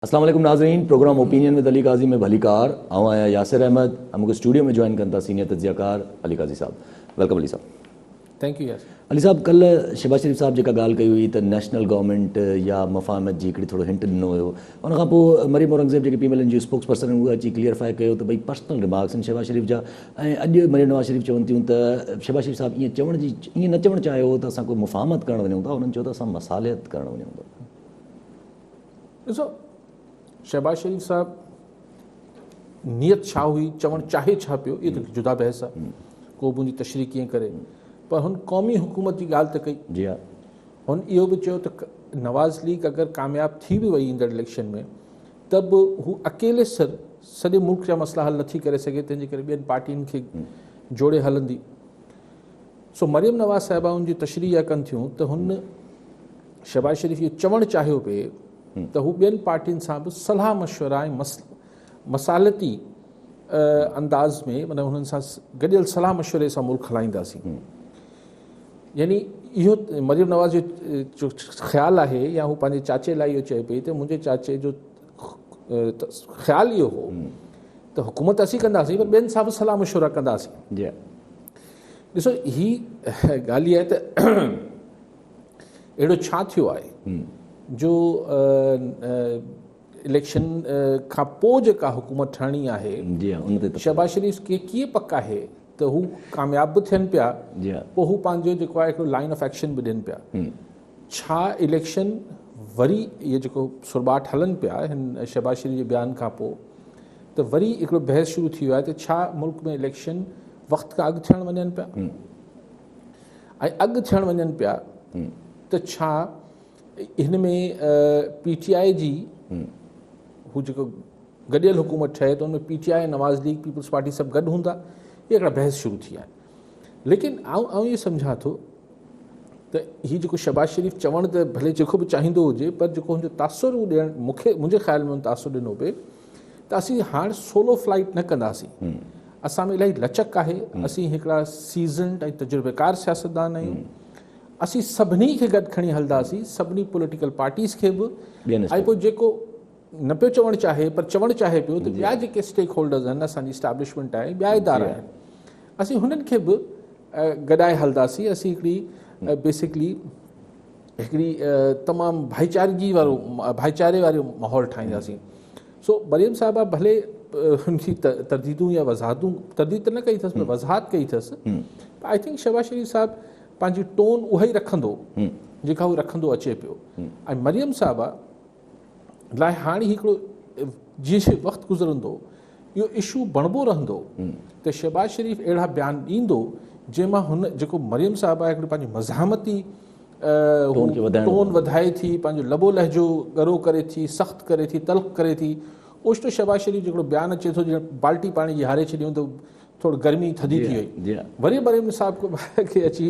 अस्सलाम वालेकुम नाज़रीन, प्रोग्राम ओपिनियन विद अली काजी में भलीकार आऊँ आया यासिर अहमद। हमको स्टूडियो में ज्वाइन करता सीनियर तज्जियाकार अली काजी साहब। वेलकम अली साहब। थैंक यू यार। अली साहब, कल शहबाज शरीफ साहब जेका ॻाल्हि कई हुई त नेशनल गवर्नमेंट या मफ़ाहमत जी हिकिड़ी थोरो हिंट ॾिनो हुयो। उन खां पोइ मरियम औरंगज़ेब जेके PMLN जी स्पोक्स पर्सन उहा अची क्लियरफाई कयो त भई पर्सनल रिमार्क्स आहिनि शहबाज शरीफ जा। ऐं अॼु मरियम नवाज़ शरीफ चवनि थियूं त शहबाज शरीफ साहब ईअं न चवणु चाहियो त असां कोई मुफ़ाहमत करणु वञूं था, उन्हनि चयो त असां मसालियत करणु वञूं था। ॾिसो, शहबाज शरीफ साहब नियत छा हुई, चवणु चाहे छा पियो, इहो त जुदा बहस आहे, को मुंहिंजी तशरीह कीअं करे, पर हुन क़ौमी हुकूमत जी ॻाल्हि त कई। जी हा। हुन इहो बि चयो त नवाज़ लीग अगरि कामयाबु थी बि वई ईंदड़ इलेक्शन में त बि हू अकेले सॼे मुल्क जा मसइला हल नथी करे सघे, तंहिंजे करे ॿियनि पार्टियुनि खे जोड़े हलंदी। सो मरियम नवाज़ साहिबा उन जी तशरीह इहा कनि थियूं त हुन शहबाज शरीफ़ इहो चवणु चाहियो पिए त हू ॿियनि पार्टियुनि सां बि सलाह मशवरा ऐं मसालती अंदाज़ में, माना हुननि सां गॾियल सलाह मशवरे सां मुल्क हलाईंदासीं। यानी इहो मरियम नवाज़ जो ख़्यालु आहे, या हू पंहिंजे चाचे लाइ इहो चए पई त मुंहिंजे चाचे जो ख़्यालु इहो हो त हुकूमत असीं कंदासीं, पर ॿियनि सां बि सलाह मशवरा कंदासीं। ॾिसो, ही ॻाल्हि आहे त अहिड़ो छा थियो आहे जो इलेक्शन खां पोइ जेका हुकूमत ठहणी आहे, शहबाज शरीफ़ खे कीअं पक आहे त हू कामयाब बि थियनि पिया, पोइ हू पंहिंजो जेको आहे हिकिड़ो लाइन ऑफ एक्शन बि ॾियनि पिया। छा इलेक्शन वरी इहे जेको सुरबाट हलनि पिया हिन शहबाज शरीफ़ जे बयान खां पोइ, त वरी हिकिड़ो बहस शुरू थी वियो आहे त छा मुल्क में इलेक्शन वक़्त खां अॻु थियणु वञनि पिया, ऐं अॻु थियणु वञनि पिया त छा हिन में PTI जी हू जेको गॾियल हुकूमत ठहे त हुनमें PTI, नवाज़ लीग, पीपल्स पार्टी सभु गॾु हूंदा। इहे हिकिड़ा बहस शुरू थी आहे। लेकिन आउं इहो सम्झां थो त हीउ जेको शहबाज शरीफ़ चवणु त भले जेको बि चाहींदो हुजे, पर जेको हुनजो तासुर ॾियणु मुंहिंजे ख़्याल में हुन तासुर ॾिनो पिए त असीं हाणे सोलो फ्लाइट न कंदासीं। असां में इलाही लचक आहे, असीं हिकिड़ा सीज़न्ड ऐं तजुर्बेकार सियासतदान आहियूं, असीं सभिनी खे गॾु खणी हलंदासीं, सभिनी पॉलिटिकल पार्टीज़ खे बि। ऐं पोइ जेको न पियो चवणु चाहे पर चवणु चाहे पियो त ॿिया जेके स्टेक होल्डर्स आहिनि, असांजी इस्टेब्लिशमेंट आहे, ॿिया इदारा आहिनि, असीं हुननि खे बि गॾाए हलंदासीं। असीं हिकिड़ी बेसिकली हिकिड़ी तमामु भाईचारे वारो माहौल ठाहींदासीं। सो मरियम साहिबा भले हुनजी तरदीदूं या वज़ाहतूं, तरदीद त न कई अथसि पर वज़ाहत कई अथसि। आई थिंक शहबाज शरीफ़ साहिबु पंहिंजी टोन उहा ई रखंदो जेका हू रखंदो अचे पियो। ऐं मरियम साहिबा लाइ हाणे हिकिड़ो जीअं वक़्तु गुज़रंदो इहो इशू बणिबो रहंदो त शहबाज शरीफ़ अहिड़ा बयान ॾींदो जंहिंमां हुन जेको मरियम साहिबा हिकिड़ो पंहिंजी मज़ाहमती टोन वधाए थी, पंहिंजो लबो लहजो ॻरो करे थी, सख़्तु करे थी, तल्ख़ करे थी। ओचितो शहबाज शरीफ़ हिकिड़ो बयानु अचे थो जीअं बाल्टी पाणी जी हारे छॾियूं त थोरो गर्मी थधी थी वई, वरी मरियम साहिब खे अची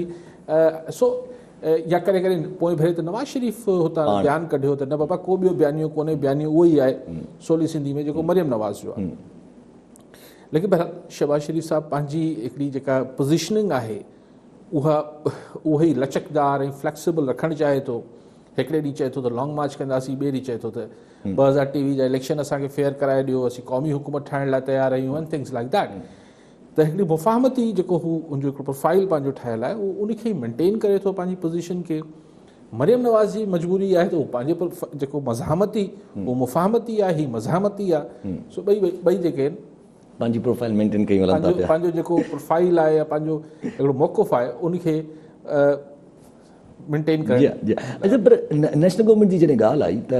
या करे पोइ भेरे त नवाज़ शरीफ़ हुतां बयानु कढियो त न बाबा को ॿियो बयानियो कोन्हे, बयानियो उहो ई आहे सोली सिंधी में जेको मरियम नवाज़ जो आहे। लेकिन बहरहाल शहबाज शरीफ़ साहिबु पंहिंजी हिकिड़ी जेका पोज़ीशनिंग आहे उहा ई लचकदार ऐं फ्लैक्सिबल रखणु चाहे थो। हिकिड़े ॾींहुं चए थो त लॉन्ग मार्च कंदासीं, ॿिए ॾींहुं चए थो त 2023 जा इलेक्शन असांखे फेयर कराए ॾियो, असीं क़ौमी हुकूमत ठाहिण लाइ तयारु आहियूं, एंड थिंग्स लाइक दैट। त हिकिड़ी मुफ़ाहमती जेको हू उनजो हिकिड़ो प्रोफाइल पंहिंजो ठहियलु आहे, उहो उनखे ई मेंटेन करे थो पंहिंजी पोज़ीशन खे। मरियम नवाज़ जी मजबूरी आहे त उहो पंहिंजे जेको मज़ाहमती उहो मुफ़ाहमती आहे, ही मज़ाहमती आहे। सो ॿई जेके आहिनि पंहिंजी प्रोफाइल मेंटेन कयूं, पंहिंजो जेको प्रोफाइल आहे या पंहिंजो हिकिड़ो मौक़ुफ़ आहे उनखे मेंटेन करणु। अच्छा, पर नेशनल गवर्नमेंट जी जॾहिं ॻाल्हि आई त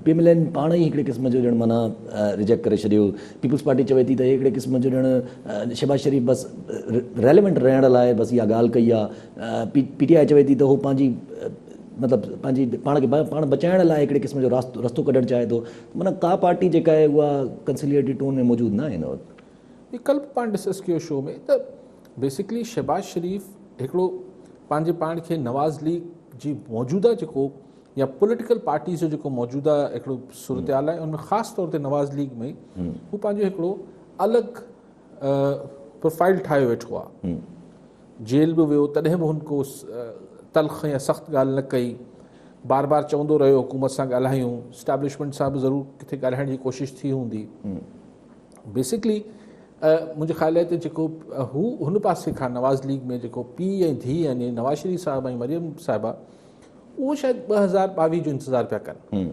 PMLN पाण ई हिकिड़े क़िस्म जो ॼण माना रिजेक्ट करे छॾियो। पीपल्स पार्टी चवे थी त हिकिड़े क़िस्म जो ॼण शहबाज शरीफ़ बसि रेलेवेंट रहण लाइ बसि इहा ॻाल्हि कई आहे। PTI चवे थी त हू पंहिंजी मतिलबु पंहिंजी पाण बचाइण लाइ हिकिड़े क़िस्म जो रस्तो कढणु चाहे थो। माना का पार्टी जेका आहे उहा कंसिलिएटरी टोन में मौजूदु न आहे हिन वक़्तु। कल्ह पाण डिस्कस कयो शो में त बेसिकली शहबाज शरीफ़ हिकिड़ो पंहिंजे पाण खे नवाज़ लीग जी मौजूदा जेको या पॉलिटिकल पार्टीज़ जो जेको मौजूदा हिकिड़ो सूरत हाल आहे उनमें ख़ासि तौर ते नवाज़ लीग में हू पंहिंजो हिकिड़ो अलॻि प्रोफाइल ठाहे वेठो आहे। जेल बि वियो तॾहिं बि हुन को तल्ख़ या सख़्तु ॻाल्हि न कई, बार बार चवंदो रहियो हुकूमत सां ॻाल्हायूं, स्टैब्लिशमेंट सां बि ज़रूरु किथे ॻाल्हाइण जी कोशिशि थी हूंदी। बेसिकली मुंहिंजे ख़्याल आहे त जेको हू हुन पासे खां नवाज़ लीग में जेको पीउ ऐं धीउ यानी नवाज़ शरीफ़ साहिबु ऐं मरियम साहिबा, उहो शायदि 2022 जो इंतज़ारु पिया कनि।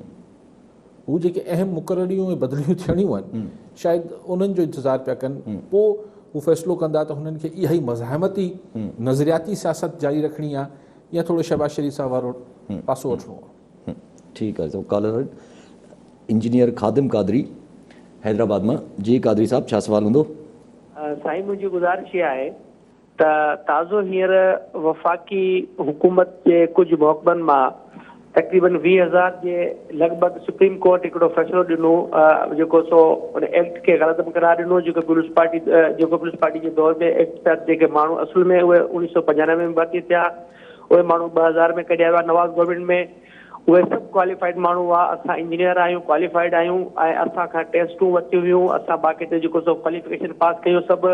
हू जेके अहम मुक़ररियूं ऐं बदिलियूं थियणियूं आहिनि शायदि उन्हनि जो इंतज़ारु पिया कनि, पोइ हू फ़ैसिलो कंदा त हुननि खे इहा ई मज़ाहमती नज़रियाती सियासत जारी रखणी आहे या थोरो शहबाज शरीफ़ साहिब वारो पासो वठिणो आहे। ठीकु आहे। कॉलर इंजीनियर खादिम कादरी हैदराबाद मां। जी कादरी साहब, छा सवाल हूंदो? साईं, मुंहिंजी गुज़ारिश इहा आहे त ताज़ो हींअर वफ़ाक़ी हुकूमत जे कुझु महकमनि मां तक़रीबन 20,000 जे लॻभॻि सुप्रीम कोर्ट हिकिड़ो फ़ैसिलो ॾिनो जेको सो उन एक्ट खे ग़लत करार ॾिनो, जेको पीपुल्स पार्टी जे दौर में एक्ट तहत जेके माण्हू असुल में उहे 1995 में भर्ती थिया, उहे माण्हू 2000 में कढिया विया नवाज़ गवर्नमेंट में। उहे सभु क्वालिफाइड माण्हू हुआ। असां इंजीनियर आहियूं, क्वालिफाइड आहियूं ऐं असां खां टेस्टूं वरितियूं हुयूं, असां बाक़ाइदे जेको सो क्वालिफिकेशन पास कयूं सभु।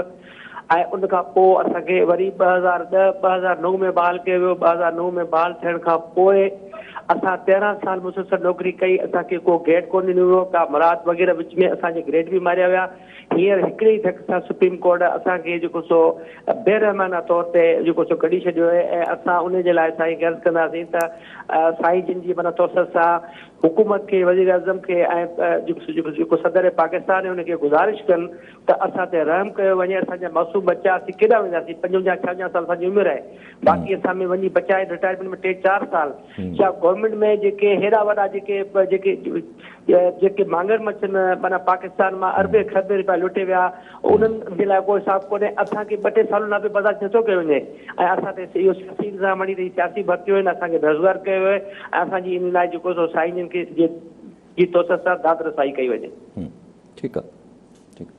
ऐं उन खां पोइ असांखे वरी 2009 में बहाल कयो वियो। 2009 में बहाल थियण खां पोइ असां 13 साल मुसलसल नौकरी कई। असांखे को ग्रेड कोन ॾिनो वियो, का मराद वग़ैरह विच में असांजे ग्रेड बि मारिया विया। हींअर हिकिड़े ई धक सां सुप्रीम कोर्ट असांखे जेको सो बेरहमाना तौर ते जेको सो कढी छॾियो आहे ऐं असां उन जे लाइ साईं गर्ज़ कंदासीं त साईं जिन जी माना तौसत सां हुकूमत खे, वज़ीर आज़म खे ऐं जेको सदर पाकिस्तान आहे उनखे गुज़ारिश कनि त असां ते रहम कयो वञे। असांजा मासूम बच्चा असीं केॾा वेंदासीं? 55-56 साल असांजी उमिरि आहे, बाक़ी असां में वञी बचाए रिटायरमेंट में 3-4 साल। छा गवर्नमेंट में जेके हेॾा वॾा जेके मांगर मचनि माना पाकिस्तान मां अरबे खरबे रुपया लुटे विया, उन्हनि जे लाइ कोई हिसाबु कोन्हे। असांखे 2-3 सालनि लाइ बि बर्दाश्त नथो कयो वञे ऐं असां ते इहो सियासी इंतज़ाम हणी रही, सियासी भर्तियूं आहिनि, असांखे बेरोज़गार कयो आहे ऐं असांजी इन लाइ जेको सो साईं जिन खे जी तौसत सां दाद रसाई कई वञे। ठीकु आहे, ठीकु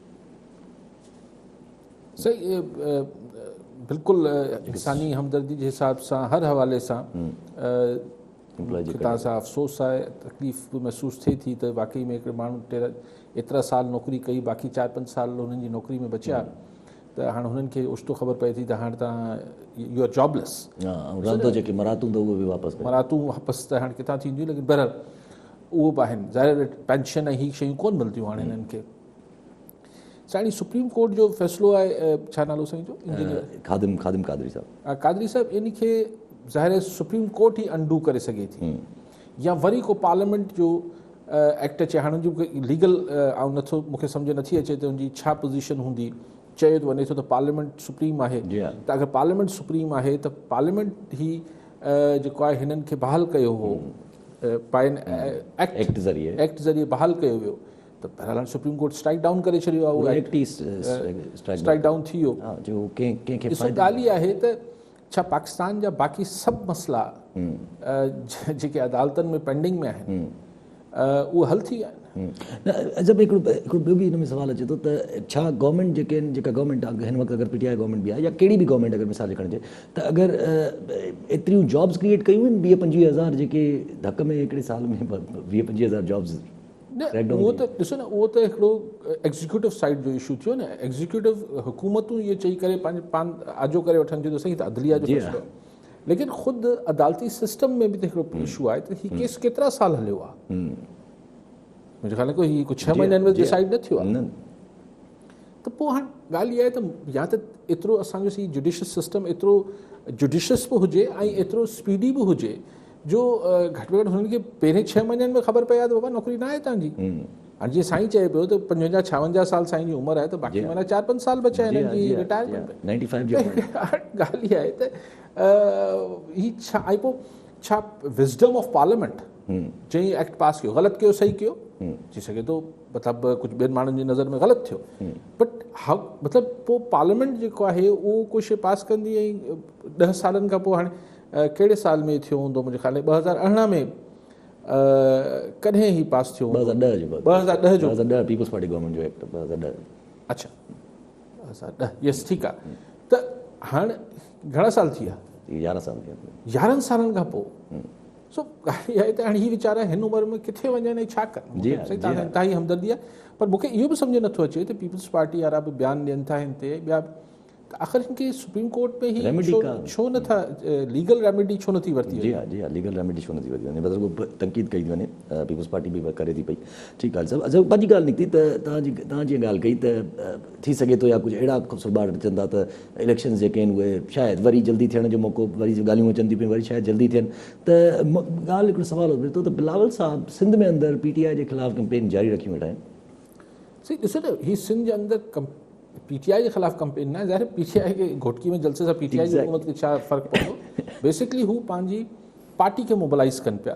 सही। बिल्कुलु इंसानी हमदर्दी जे हिसाब सां हर हवाले सां तव्हां सां अफ़सोस आहे, तकलीफ़ बि महसूसु थिए थी त वाकई में हिकिड़े माण्हू एतिरा साल नौकिरी कई, बाक़ी 4-5 साल हुननि जी नौकिरी में बचिया, त हाणे हुननि खे ओचितो ख़बर पए थी त हाणे तव्हां यू आर जॉबलेस। जेके मरातूं उहे बि वापसि त हाणे किथां थींदियूं, लेकिन बहरहाल उहो बि आहिनि। ज़ाहिर पेंशन ऐं हीअ शयूं कोन मिलंदियूं हाणे हिननि खे। साईं, सुप्रीम कोर्ट जो फ़ैसिलो आहे, छा नालो साईं जो? खादिम कादरी साहब। कादरी साहब, इन खे ज़ाहिर सुप्रीम कोर्ट ई अंडू करे सघे थी या वरी को पार्लियामेंट जो एक्ट अचे। हाणे जो लीगल ऐं नथो मूंखे सम्झ नथी अचे त उनजी छा पोज़ीशन हूंदी। चयो वञे थो त पार्लियामेंट सुप्रीम आहे, त अगरि पार्लियामेंट सुप्रीम आहे त पार्लियामेंट ही जेको आहे हिननि खे बहाल कयो हो एक्ट ज़रिए बहाल कयो वियो, त बहरहाल सुप्रीम कोर्ट स्ट्राइक डाउन करे छॾियो आहे। उहो एक्ट स्ट्राइक डाउन थी वियो। ॻाल्हि इहा आहे त छा पाकिस्तान जा बाक़ी सभु मसइला जेके अदालतनि में पेंडिंग में आहिनि उहे हल थी विया आहिनि? जब हिकिड़ो ॿियो बि हिन में सुवालु अचे थो त छा गवर्नमेंट जेके आहिनि, जेका गवर्नमेंट हिन वक़्तु अगरि PTI गवर्नमेंट बि आहे या कहिड़ी बि गवर्नमेंट अगरि मिसाल खणिजे, त अगरि एतिरियूं जॉब्स क्रिएट कयूं आहिनि 20-25 जेके धक में हिकिड़े साल में 20-25 जॉब्स? उहो त ॾिसो न, उहो त हिकिड़ो एग्ज़ीक्यूटिव साइड जो इशू थियो न। एग्ज़ीक्यूटिव हुकूमतूं इहे चई करे पंहिंजे पान आजो करे वठनि थियूं त सही, त अदलिया जो फ़ैसिलो। लेकिन ख़ुदि अदालती सिस्टम में बि त हिकिड़ो इशू आहे त हीउ केस केतिरा साल हलियो आहे। मुंहिंजे ख़्याल में हीउ कुझु 6 महीननि में डिसाइड न थियो आहे। त पोइ हाणे ॻाल्हि इहा आहे त या त एतिरो असांजो सी जुडिशियस सिस्टम एतिरो जुडिशियस बि हुजे ऐं एतिरो स्पीडी बि हुजे जो घटि में घटि हुननि खे पहिरें 6 महीननि में ख़बर पए आहे त बाबा नौकिरी न आहे तव्हांजी। हाणे जीअं साईं चए पियो त 55-56 साल साईं जी उमिरि आहे, त बाक़ी माना 4-5 साल बचिया आहिनि हिननि जी रिटायरमेंट में। 95 ॻाल्हि इहा आहे त ही छा ऐं पोइ छा विज़डम ऑफ पार्लियामेंट जंहिं एक्ट पास कयो, ग़लति कयो सही कयो थी सघे थो, मतिलबु कुझु ॿियनि माण्हुनि जी नज़र में ग़लति थियो, बट मतिलबु पोइ पार्लियामेंट जेको आहे उहो कुझु शइ पास कंदी ऐं 10 सालनि खां पोइ हाणे कहिड़े साल में थियो हूंदो? मुंहिंजे ख़्याल में 2018 में कॾहिं ई पास थियो? 2010 पीपुल्स पार्टी गवर्नमेंट जो एक्ट 2010। अच्छा, 2010, यस, ठीकु आहे। त हाणे घणा साल थी विया? 11 साल थी विया। 11 सालनि खां पोइ सो ॻाल्हि इहा आहे त हाणे हीअ वीचारा हिन उमिरि में किथे वञनि ऐं छा कनि? इंतिहाई हमदर्दी आहे, पर मूंखे इहो बि सम्झ नथो अचे त पीपुल्स पार्टी वारा बि बयानु ॾियनि था हिन ते ॿिया आख़िर इनके सुप्रीम कोर्ट में ही रेमेडी छो नथा लीगल रेमेडी छो नथी वरिती जी हाँ लीगल रेमेडी छो नथी वरिती वञे बसि तनक़ीद कई थी वञे पीपल्स पार्टी बि करे थी पई ठीकु आहे सभु अच्छा पंहिंजी ॻाल्हि निकिती त तव्हां जीअं ॻाल्हि कई त थी सघे थो या कुझु अहिड़ा सुभाणे अचनि था त इलेक्शन जेके आहिनि उहे शायदि वरी जल्दी थियण जो मौक़ो वरी ॻाल्हियूं अचनि थियूं पियूं वरी शायदि जल्दी थियनि त ॻाल्हि हिकिड़ो सुवाल उभिरे थो त बिलावल साहिबु सिंध में अंदरि PTI जे ख़िलाफ़ु कैंपेन जारी रखी वेठा आहिनि ॾिसो न ही सिंध जे अंदरि PTI जे ख़िलाफ़ु कंपेन न ज़ाहिर PTI खे घोटकी में जलसे सां PTI जी हुकूमत खे छा फ़र्क़ु पवंदो बेसिकली हू पंहिंजी पार्टी खे मोबिलाइज़ कनि पिया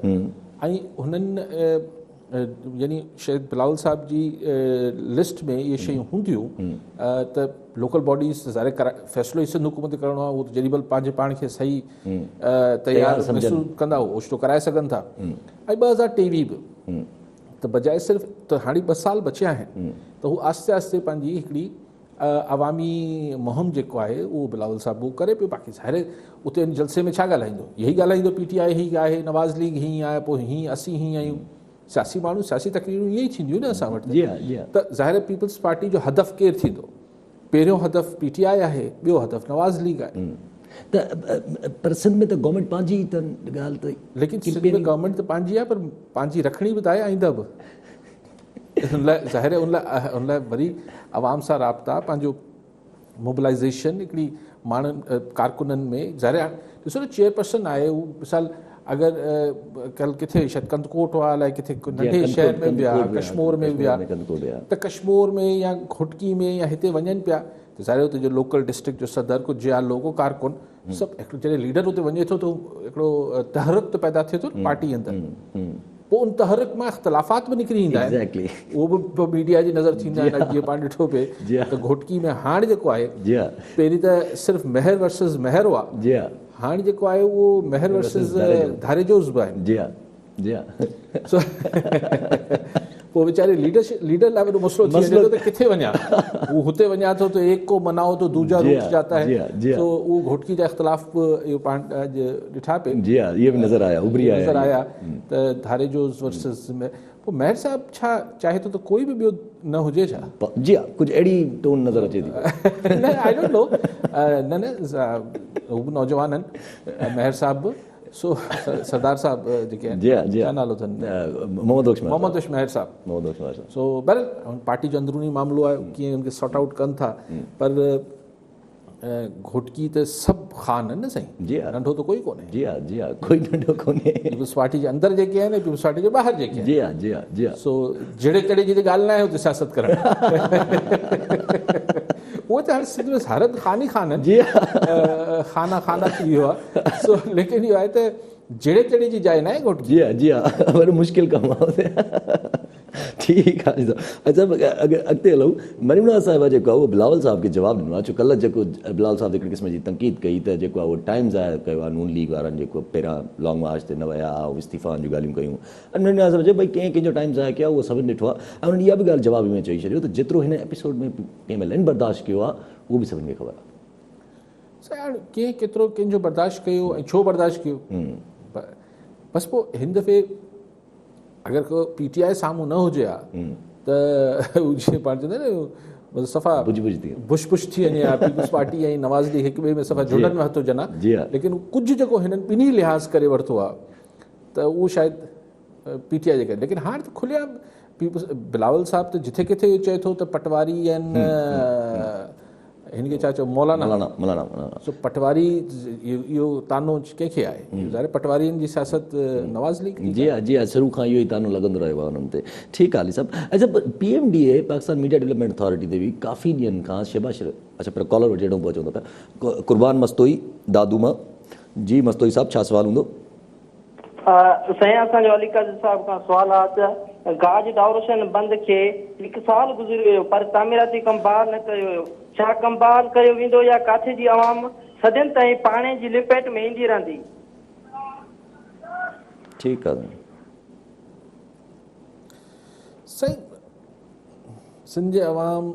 ऐं हुननि यानी शायदि बिलावल साहिब जी लिस्ट में इहे शयूं हूंदियूं त लोकल बॉडीज़ ज़ाहिर फ़ैसिलो ई सिंध हुकूमत करिणो आहे उहो त जेॾी महिल पंहिंजे पाण खे सही तयारु महसूसु कंदा ओचितो कराए सघनि था ऐं 2023 बि त बजाए सिर्फ़ु त हाणे 2 साल बचिया आहिनि त हू आस्ते आस्ते पंहिंजी हिकिड़ी अवामी मुहिम जेको आहे उहो बिलावल साहिबु उहो करे पियो बाक़ी ज़ाहिर उते जलसे में छा ॻाल्हाईंदो यही ॻाल्हाईंदो PTI हीअ आहे नवाज़ लीग हीअं आहे पोइ हीअं असीं हीअं आहियूं सियासी माण्हू सियासी तकरीरूं ईअं ई थींदियूं न असां वटि त ज़ाहिर पीपल्स पार्टी जो हदफ़ केरु थींदो पहिरियों हदफ़ PTI आहे ॿियो हदफ़ नवाज़ लीग आहे त पर सिंध में त गवर्नमेंट पंहिंजी त ॻाल्हि त लेकिन सिंध में गवर्नमेंट त पंहिंजी आहे पर पंहिंजी रखणी बि त आहे आईंदा बि उन लाइ ज़ाहिर उन लाइ वरी आवाम सां राब्ता पंहिंजो मोबिलाइज़ेशन हिकिड़ी माण्हुनि कारकुननि में ज़ाहिर ॾिसो न चेयरपर्सन आहे हू मिसाल अगरि कल्ह किथे शायदि कंदकोट हुआ अलाए किथे नंढे शहर में विया कश्मीर में विया त कश्मीर में या घोटकी में या हिते वञनि पिया त ज़ाहिर हुते जो लोकल डिस्ट्रिक्ट जो सदर को जिया लोगो कारकुन सभु हिकिड़ो जॾहिं लीडर हुते वञे थो त हिकिड़ो तहरुक त पैदा थिए थो पार्टी अंदरि पोइ उन तहरुक मां इख़्तिलाफ़ात बि निकिरी ईंदा आहिनि उहो बि पोइ मीडिया जी नज़र थींदा आहिनि जीअं पाण ॾिठो पिए त घोटकी में हाणे जेको आहे पहिरीं त सिर्फ़ु महर वर्सिस महर हुआ हाणे जेको आहे उहो महर वर्सिस धारेजोज़ बि आहे पोइ वीचारे लीडर लाइ वॾो मसइलो थी वञे थो त किथे वञा उहो हुते वञा थो त एक को मनाओ तो दूजा रूठ जाता है तो उहो घोटकी जा इख़्तिलाफ़ इहो पाण ॾिठा पे इहे बि नज़र आया त धारेजोज़ वर्सिस में पोइ महर साहिबु छा चाहे थो त कोई बि ॿियो न हुजे छा जी हा कुझु अहिड़ी टोन नज़र अचे थी न आई डोंट नो न हू बि नौजवान आहिनि महर साहिबु सो सरदार साहब जेके आहिनि छा नालो अथनि मोहम्मद महर साहब सो बहरहाल पार्टी जो अंदरूनी मामिलो आहे कीअं उनखे सॉर्ट आउट कनि था पर घोटकी त सभु ख़ान आहिनि न साईं नंढो त कोई कोन्हे कोई नंढो कोन्हे पीपल्स पार्टी जे अंदरि जेके आहिनि पीपल्स पार्टी जे ॿाहिरि जेके आहिनि सो जहिड़े तहिड़े जी ॻाल्हि न आहे हुते सियासत करणु उहो त हाणे सिंध में हर ख़ान ई ख़ान आहिनि खाना थी वियो आहे सो लेकिन इहो आहे त जहिड़े तहिड़े जी जाइ न आहे घोटकी वॾो मुश्किल कमु आहे ठीकु आहे अच्छा अॻिते हलूं मरीमुना साहिबा जेको आहे उहो बिलावल साहिब खे जवाबु ॾिनो आहे छो कल्ह जेको बिलावल साहिब हिकिड़े क़िस्म जी तनक़ीद कई त जेको आहे उहो टाइम ज़ाहिर कयो आहे नून लीग वारनि जेको पहिरियां लॉन्ग मार्च ते न विया ऐं इस्तीफ़ा जूं ॻाल्हियूं कयूं मरीमुना साहिब चयो भई कंहिंजो टाइम ज़ाहिर कयो आहे उहो सभिनी ॾिठो आहे ऐं उन्हनि इहा बि ॻाल्हि जवाब में चई छॾियो त जेतिरो हिन एपिसोड में PMLN बर्दाश्त कयो आहे उहो बि सभिनी खे ख़बर आहे कंहिं केतिरो कंहिंजो बर्दाश्त कयो ऐं छो बर्दाश्त कयो बसि पोइ हिन दफ़े अगरि को PTI साम्हूं न हुजे हा त जीअं पाण चवंदा आहिनि सफ़ा बुश थी वञे हा पीपल्स पार्टी ऐं नवाज़ लीग हिक ॿिए में सफ़ा जुड़नि में हथो जना लेकिन कुझु जेको हिननि ॿिन्ही लिहाज़ करे वरितो आहे त उहो शायदि PTI जे करे लेकिन हाणे त खुलिया पीपल्स बिलावल साहिब त जिथे किथे चए थो त पटवारी आहिनि हिनखे छा चओ मौलाना सो पटवारी इहो तानो कंहिंखे आहे ज़ाहिर पटवारियुनि जी सियासत नवाज़ लीग जी हा शुरू खां इहो ई तानो लॻंदो रहियो आहे हुननि ते ठीकु आहे सभु अच्छा PMDA Pakistan media development authority ते बि काफ़ी ॾींहंनि खां शहबाज़ अच्छा पर कॉलर वठी हेॾो पहुचूं था पिया कुर्बान मस्तोई दादूमा जी मस्तोई साहिबु छा सुवालु हूंदो साईं असांजो अलीकाज़ साहिब खां सुवाल आहे त गाज डाउरेशन बंदि खे 1 साल गुज़री वियो पर तामीराती कमु बहाल न कयो वियो छा कमु बहाल कयो वेंदो या काथे जी आवाम सदियुनि ताईं पाणे जी लिपेट में ईंदी रहंदी ठीकु आहे साईं सिंध जे अवाम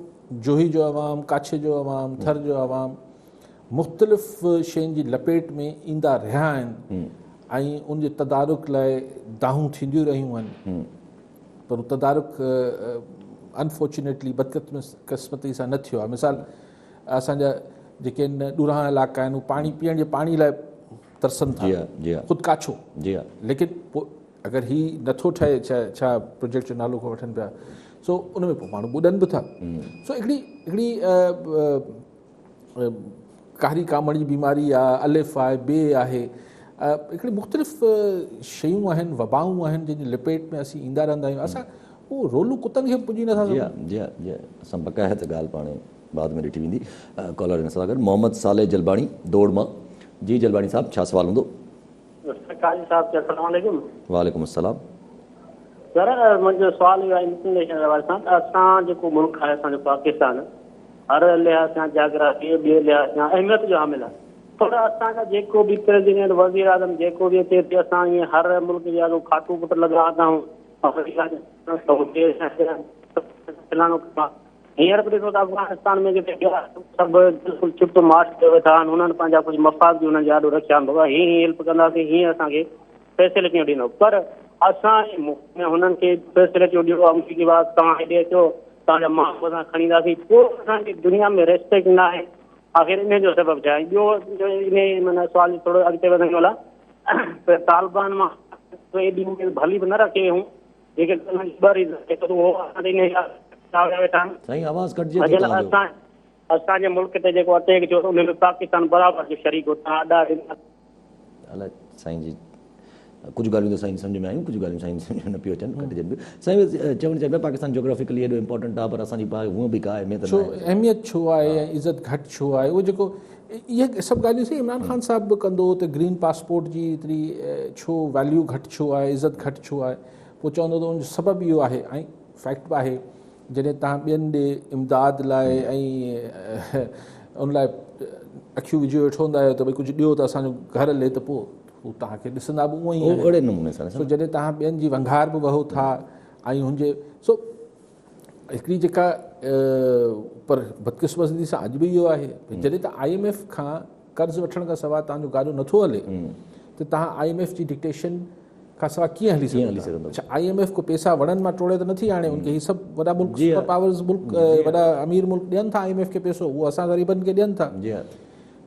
जोही जो अवाम काछे जो अवाम थर जो अवाम मुख़्तलिफ़ शयुनि जी लपेट में ईंदा रहिया आहिनि ऐं उनजे तदारुक लाइ दाहूं थींदियूं रहियूं आहिनि पर तदारुक अनफॉर्चुनेटली बदकिस्मती सां न थियो आहे मिसाल असांजा जेके ॾूरां इलाइक़ा आहिनि, पाणी पीअण जे पाणी लाइ तरसनि था, ख़ुदि काछो। जी हा, लेकिन पोइ अगरि ही नथो ठहे छा प्रोजेक्ट जो नालो को वठनि पिया, सो उन में पोइ माण्हू ॿुॾनि बि था। सो हिकिड़ी कारी कामड़ जी बीमारी आहे, अलिफ आहे, बे आहे, हिकिड़ी मुख़्तलिफ़ शयूं आहिनि, वबाऊं आहिनि जंहिंजी लपेट में असीं ईंदा रहंदा आहियूं। असां उहो रोलू कुतनि खे पुॼी नथा सघूं। जी असां बक़ायत ॻाल्हि पाण बाद में ॾिठी वेंदी। कॉलर हिन सां गॾु मोहम्मद साले जलबाणी दौड़ मां। जी जलबाणी साहब, छा सवाल हूंदो? वालेकुम अस्सलाम। सर, मुंहिंजो सुवाल इहो आहे इंटरनेशनल हवाले सां, असां जेको मुल्क आहे असांजो पाकिस्तान, हर लिहाज़ सां जाग्राफी ॿिए लिहाज़ सां अहमियत जो हामिल आहे, पर असांजा जेको बि प्रेसिडेंट वज़ीर आज़म जेको बि अचे पियो, असां ईअं हर मुल्क जा खातो पुट लॻाता आहियूं। हींअर बि ॾिसो त अफ़गानिस्तान में जेके सभु बिल्कुलु चुप मार्च ते वेठा आहिनि, हुननि पंहिंजा कुझु मफ़ाद बि हुननि जा ॾाढो रखिया आहिनि, बाबा हीअं हेल्प कंदासीं, हीअं असांखे फैसिलिटियूं ॾींदो, पर असां हुननि खे फैसिलिटियूं ॾियो, अमरीकी बात तव्हां हेॾे अचो, तव्हांजा माण्हू असां खणी ईंदासीं, पोइ असांजी दुनिया में रेस्पेक्ट न आहे। आख़िर इन जो सबबु छा आहे? ॿियो इन माना सुवाल थोरो अॻिते वधण वाला, तालिबान मां एॾी भली बि न रखे हूं जेके असांजे मुल्क ते जेको अटैक थियो उन में पाकिस्तान बराबरि जो शरीक हो। साईं जी कुझु ॻाल्हियूं त साईं सम्झ में आयूं, कुझु ॻाल्हियूं साईं सम्झ में न पियो अचनि, कटिजनि पियूं। साईं चवणु चाहियो पाकिस्तान जोग्राफिकली एॾो इंपॉर्टेंट आहे, पर असांजी हूअं बि का अहमियत छो अहमियत छो आहे ऐं इज़त घटि छो आहे? उहो जेको इहे सभु ॻाल्हियूं सी इमरान ख़ान साहिब बि कंदो त ग्रीन पासपोर्ट जी एतिरी छो वैल्यू घटि छो आहे, इज़त घटि छो आहे? पोइ चवंदो त उनजो सबबु इहो आहे, ऐं फैक्ट बि आहे, जॾहिं तव्हां ॿियनि ॾे इमदाद लाइ ऐं उन लाइ अखियूं विझी वेठो हूंदा आहियो त भई कुझु ॾियो त असांजो घर हले, त पोइ हू तव्हांखे ॾिसंदा बि उअं ई अहिड़े नमूने सां। सो जॾहिं तव्हां ॿियनि जी वंघार बि वहो था ऐं हुनजे सो हिकिड़ी जेका पर बदकिस्मती सां अॼु बि इहो आहे, जॾहिं त IMF खां कर्ज़ु वठण खां सवाइ तव्हांजो गाॾो नथो हले त तव्हां IMF जी डिक्टेशन खां सवाइ कीअं हली सघंदो? अच्छा, IMF को पैसा वणनि मां टोड़े त नथी आणे, उनखे ही सभु वॾा मुल्क सुपर पावर्स मुल्क वॾा अमीर मुल्क ॾियनि था IMF खे पैसो, उहो असां ग़रीबनि खे ॾियनि था।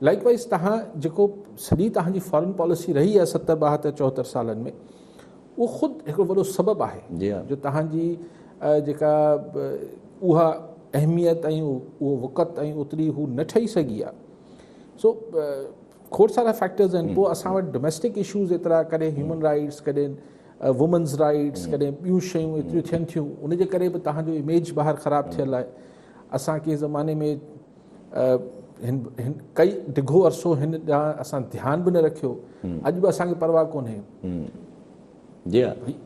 लाइकवाइज़ तव्हां जेको सॼी तव्हांजी फॉरेन पॉलिसी रही आहे 70, 72, 74 सालनि में, उहो ख़ुदि हिकिड़ो वॾो सबबु आहे जो तव्हांजी जेका उहा अहमियत ऐं उहो वक़्त ऐं ओतिरी हू न ठही सघी आहे। सो खोड़ सारा फैक्टर्स आहिनि। पोइ असां वटि डोमेस्टिक इशूज़ एतिरा, कॾहिं ह्यूमन राइट्स, कॾहिं वुमेन्स राइट्स, कॾहिं ॿियूं शयूं एतिरियूं थियनि थियूं, उनजे करे बि तव्हांजो इमेज ॿाहिरि ख़राबु थियल आहे। असां कंहिं ज़माने में हिन कई डिघो अरसो हिन ॾांहुं असां ध्यानु बि न रखियो, अॼु बि असांखे परवाह कोन्हे।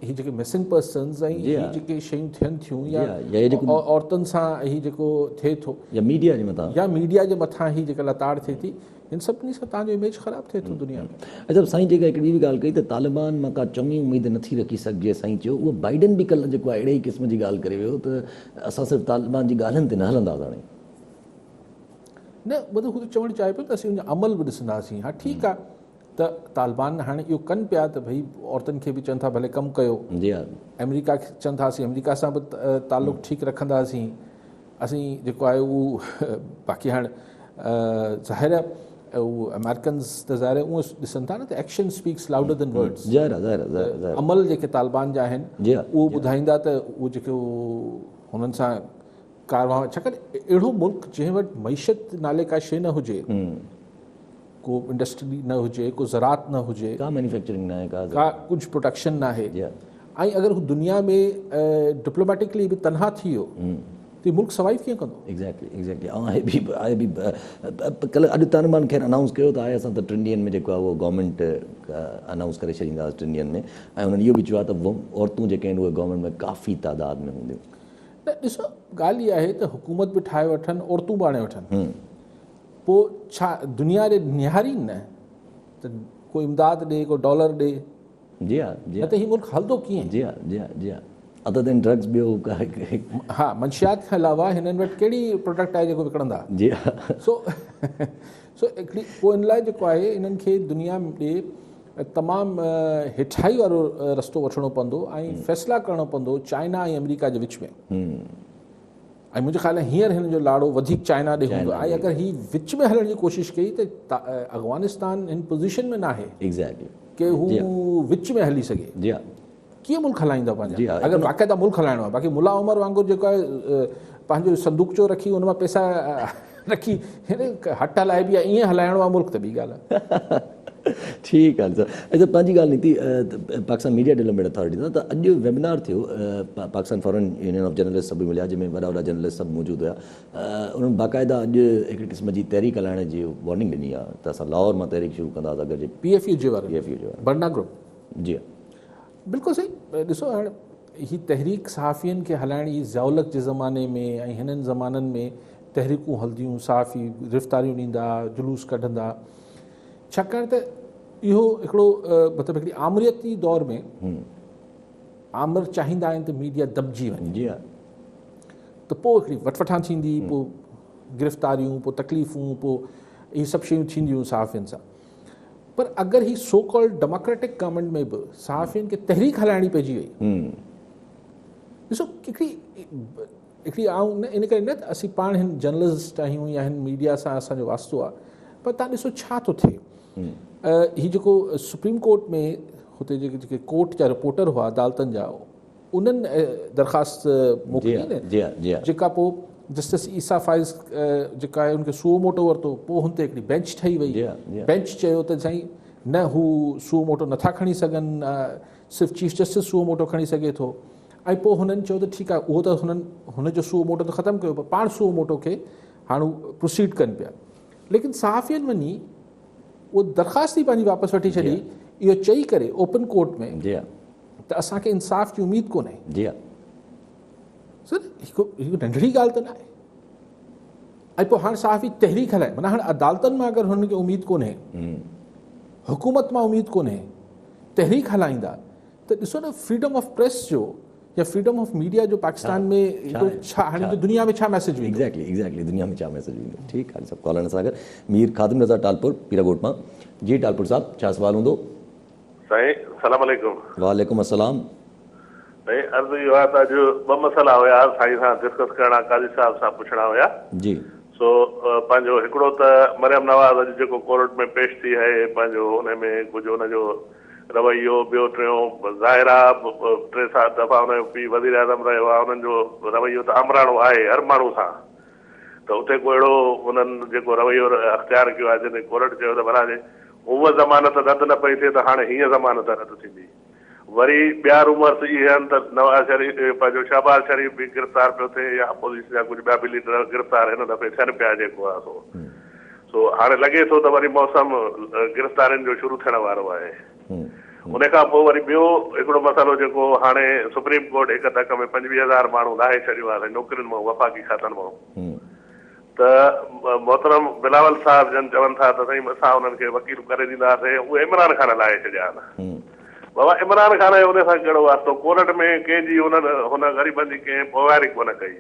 ही जेके मिसिंग पर्सन्स ऐं हीअ जेके शयूं थियनि थियूं या औरतुनि सां ही जेको थिए थो या मीडिया जे मथां ही जेका लताड़ थिए थी, हिन सभिनी सां तव्हांजो इमेज ख़राबु थिए थो दुनिया में। अच्छा साईं, जेका हिकिड़ी बि ॻाल्हि कई त तालिबान मां का चङी उमेद नथी रखी सघिजे, साईं चयो उहो बाइडन बि कल्ह जेको आहे अहिड़े ई क़िस्म जी ॻाल्हि करे वियो त असां सिर्फ़ु तालिबान जी ॻाल्हियुनि ते न हलंदासीं। हाणे न मतिलबु हू त चवणु चाहे पियो त असीं उनजो अमल बि ॾिसंदासीं। हा ठीकु आहे त तालिबान हाणे इहो कनि पिया त भई औरतुनि खे बि चवनि था भले कमु कयो, अमेरिका खे चवनि था असीं अमेरिका सां बि तालुक़ु ठीकु रखंदासीं, असीं जेको आहे उहो बाक़ी हाणे ज़ाहिर आहे उहो अमेरिकन्स त ज़ाहिर उहो ॾिसनि था न त action speaks louder than words. अमल जेके तालिबान जा आहिनि उहो ॿुधाईंदा त उहो जेको हुननि सां कारवा, छाकाणि अहिड़ो मुल्क जंहिं वटि मईशत नाले का शइ न हुजे, को इंडस्ट्री न हुजे, को ज़रात न हुजे, का मैन्युफैक्चरिंग न आहे, का कुझु प्रोडक्शन न आहे, ऐं अगरि हू दुनिया में डिप्लोमेटिकली बि तनहा थी वियो त मुल्क सर्वाइव कीअं कंदो? एग्ज़ैक्टली आहे बि कल्ह अॼु तालिबान ख़ैर अनाउंस कयो त आहे असां त 3 ॾींहंनि में जेको आहे उहो गवर्नमेंट अनाउंस करे छॾींदासीं 3 ॾींहंनि में, ऐं हुननि इहो बि चयो आहे त औरतूं जेके आहिनि उहे गवर्नमेंट में काफ़ी तादाद में हूंदियूं। त ॾिसो ॻाल्हि इहा आहे त हुकूमत बि ठाहे वठनि, औरतूं बि आणे वठनि, पोइ छा दुनिया ॾे निहारीनि न त को इमदाद ॾे, को डॉलर ॾे? न त हीउ मुल्क हलंदो कीअं? अदर देन ड्रग्स ॿियो हा, मंशियात खां अलावा हिननि वटि कहिड़ी प्रोडक्ट आहे जेको विकिणंदा? सो हिकिड़ी पोइ इन लाइ जेको आहे इन्हनि खे दुनिया ॾे तमामु हेठाई वारो रस्तो वठिणो पवंदो ऐं फ़ैसिला करिणो पवंदो चाइना ऐं अमेरिका जे विच में। ऐं मुंहिंजे ख़्याल में हींअर हिन जो लाड़ो वधीक चाइना ॾे हूंदो ऐं अगरि ही विच में हलण जी कोशिशि कई त अफ़गानिस्तान हिन पोज़ीशन में न आहे एग्ज़ैक्टली की हू विच में हली सघे। जी हा कीअं मुल्क हलाईंदा जी पंहिंजा हा, अगरि बाक़ाइदा मुल्क हलाइणो आहे। बाक़ी मुला उमर वांगुरु जेको आहे पंहिंजो संदूकचो रखी हुन मां पैसा रखी हिन हट हलाए बि आहे, ईअं हलाइणो आहे मुल्क त ॿी ॻाल्हि आहे। ठीकु आहे सर। अच्छा पंहिंजी ॻाल्हि निकिती पाकिस्तान मीडिया डेवलपमेंट अथॉरिटी सां, त अॼु वेबिनार थियो Pakistan foreign union of journalist सभु मिलिया जंहिंमें वॾा वॾा जर्नलिस्ट सभु मौजूदु हुआ। उन्हनि बाक़ाइदा अॼु हिकिड़ी क़िस्म जी तहरीक हलाइण जी वार्निंग ॾिनी आहे त असां लाहौर मां तहरीक शुरू कंदासीं अगरि जे PFU जे वारे PFU जो बर्ना ग्रुप। जी हा बिल्कुलु सही। ॾिसो हाणे ही तहरीक सहाफ़ियुनि खे हलाइण जी ज़ौलत जे ज़माने में ऐं हिननि ज़माननि में तहरीकूं हलंदियूं, सहाफ़ी गिरफ़्तारियूं ॾींदा, जुलूस कढंदा, छाकाणि त इहो हिकिड़ो मतिलबु हिकिड़ी आमरियती दौर में आमर चाहींदा आहिनि त मीडिया दॿिजी वञे। जी हा त पोइ हिकिड़ी वठवठां थींदी, पोइ गिरफ़्तारियूं, पोइ तकलीफ़ूं, पोइ इहे सभु शयूं थींदियूं सहाफ़ियुनि सां। पर अगरि ही सो कॉल्ड डेमोक्रेटिक गवर्नमेंट में बि सहाफ़ियुनि खे तहरीक हलाइणी पइजी वई, ॾिसो हिकिड़ी आऊं इन करे न त असीं पाण हिन जर्नलिस्ट आहियूं या हिन मीडिया सां असांजो वास्तो आहे, पर तव्हां ॾिसो छा थो थिए। हीउ जेको सुप्रीम कोर्ट में हुते जेके कोर्ट जा रिपोर्टर हुआ अदालतनि जा, उन्हनि दरख़्वास्त मोकिली न, जेका पोइ जस्टिस ईसा फाइज़ जेका आहे उनखे सुओ मोटो वरितो, पोइ हुन ते हिकिड़ी बेंच ठही वई। बेंच चयो त साईं न हू सुओ मोटो नथा खणी सघनि, सिर्फ़ु चीफ जस्टिस सुओ मोटो खणी सघे थो। ऐं पोइ हुननि चयो त ठीकु आहे, उहो त हुनजो सुओ मोटो त ख़तमु कयो, पर पाण सुओ मोटो खे हाणे प्रोसीड कनि पिया। लेकिन सहाफ़ियुनि वञी उहो दरख़्वास्त ई पंहिंजी वापसि वठी छॾी, इहो चई करे ओपन कोर्ट में त असांखे इंसाफ़ जी उमेदु कोन्हे। जी हा सर हिकु नंढड़ी ॻाल्हि त न आहे। ऐं पोइ हाणे सहाफ़ी तहरीक हलाए, माना हाणे अदालतनि मां अगरि हुनखे उमेदु कोन्हे, हुकूमत मां उमेदु कोन्हे, तहरीक हलाईंदा, त ॾिसो न फ्रीडम ऑफ प्रेस जो या फ्रीडम ऑफ मीडिया जो पाकिस्तान में छा हाणे दुनिया में छा मैसेज वेंदो? एग्जैक्टली दुनिया में छा मैसेज वेंदो? ठीकु आहे सभु कॉलर सां गॾु मीर ख़ादिम रज़ा टालपुर पीरागोट मां। जी टालपुर साहब छा सवाल हूंदो? साईं सलाम अलैकुम। वालेकुम अस्सलाम। साईं अर्ज़ु इहो आहे त अॼु ॿ मसइला हुया साईं सां डिस्कस करणा, काज़ी साहिब सां पुछणा हुया। जी सो पंहिंजो हिकिड़ो त मरियम नवाज़ अॼु जेको कोर्ट में पेश थी आहे, पंहिंजो हुन में कुझु हुनजो रवैयो, ॿियो टियों ज़ाहिरा 3-7 दफ़ा हुनजो पीउ वज़ीर आज़म रहियो आहे, हुननि जो रवैयो त आमराणो आहे हर माण्हू सां। त उते को अहिड़ो हुननि जेको रवैयो अख़्तियार कयो आहे जंहिं कोर्ट चयो त भला उहा ज़मानत रद्द न पई थिए त हाणे हीअं ज़मानत रद्द थींदी। वरी ॿिया रूमर्स इहे आहिनि त नवाज़ शरीफ़ पंहिंजो शहबाज़ शरीफ़ बि गिरफ़्तार पियो थिए या अपोज़िशन जा कुझु ॿिया बि लीडर गिरफ़्तार हिन दफ़े थियनि पिया जेको आहे सो हाणे लॻे थो त वरी मौसम गिरफ़्तारियुनि जो शुरू थियण वारो आहे। उन खां पोइ वरी ॿियो हिकिड़ो मसइलो जेको हाणे सुप्रीम कोर्ट हिकु धक में 25,000 माण्हू लाहे छॾियो आहे नौकरियुनि मां, वफ़ाक़ी खातनि मां। त मोहतरम बिलावल साहिब जन चवनि था त साईं असां उन्हनि खे वकील करे ॾींदासीं, उहे इमरान ख़ान लाहे छॾिया आहिनि। बाबा इमरान ख़ान जो उन सां कहिड़ो वास्तो? कोर्ट में कंहिंजी हुन ग़रीबनि जी कंहिं पोवारी कोन कई,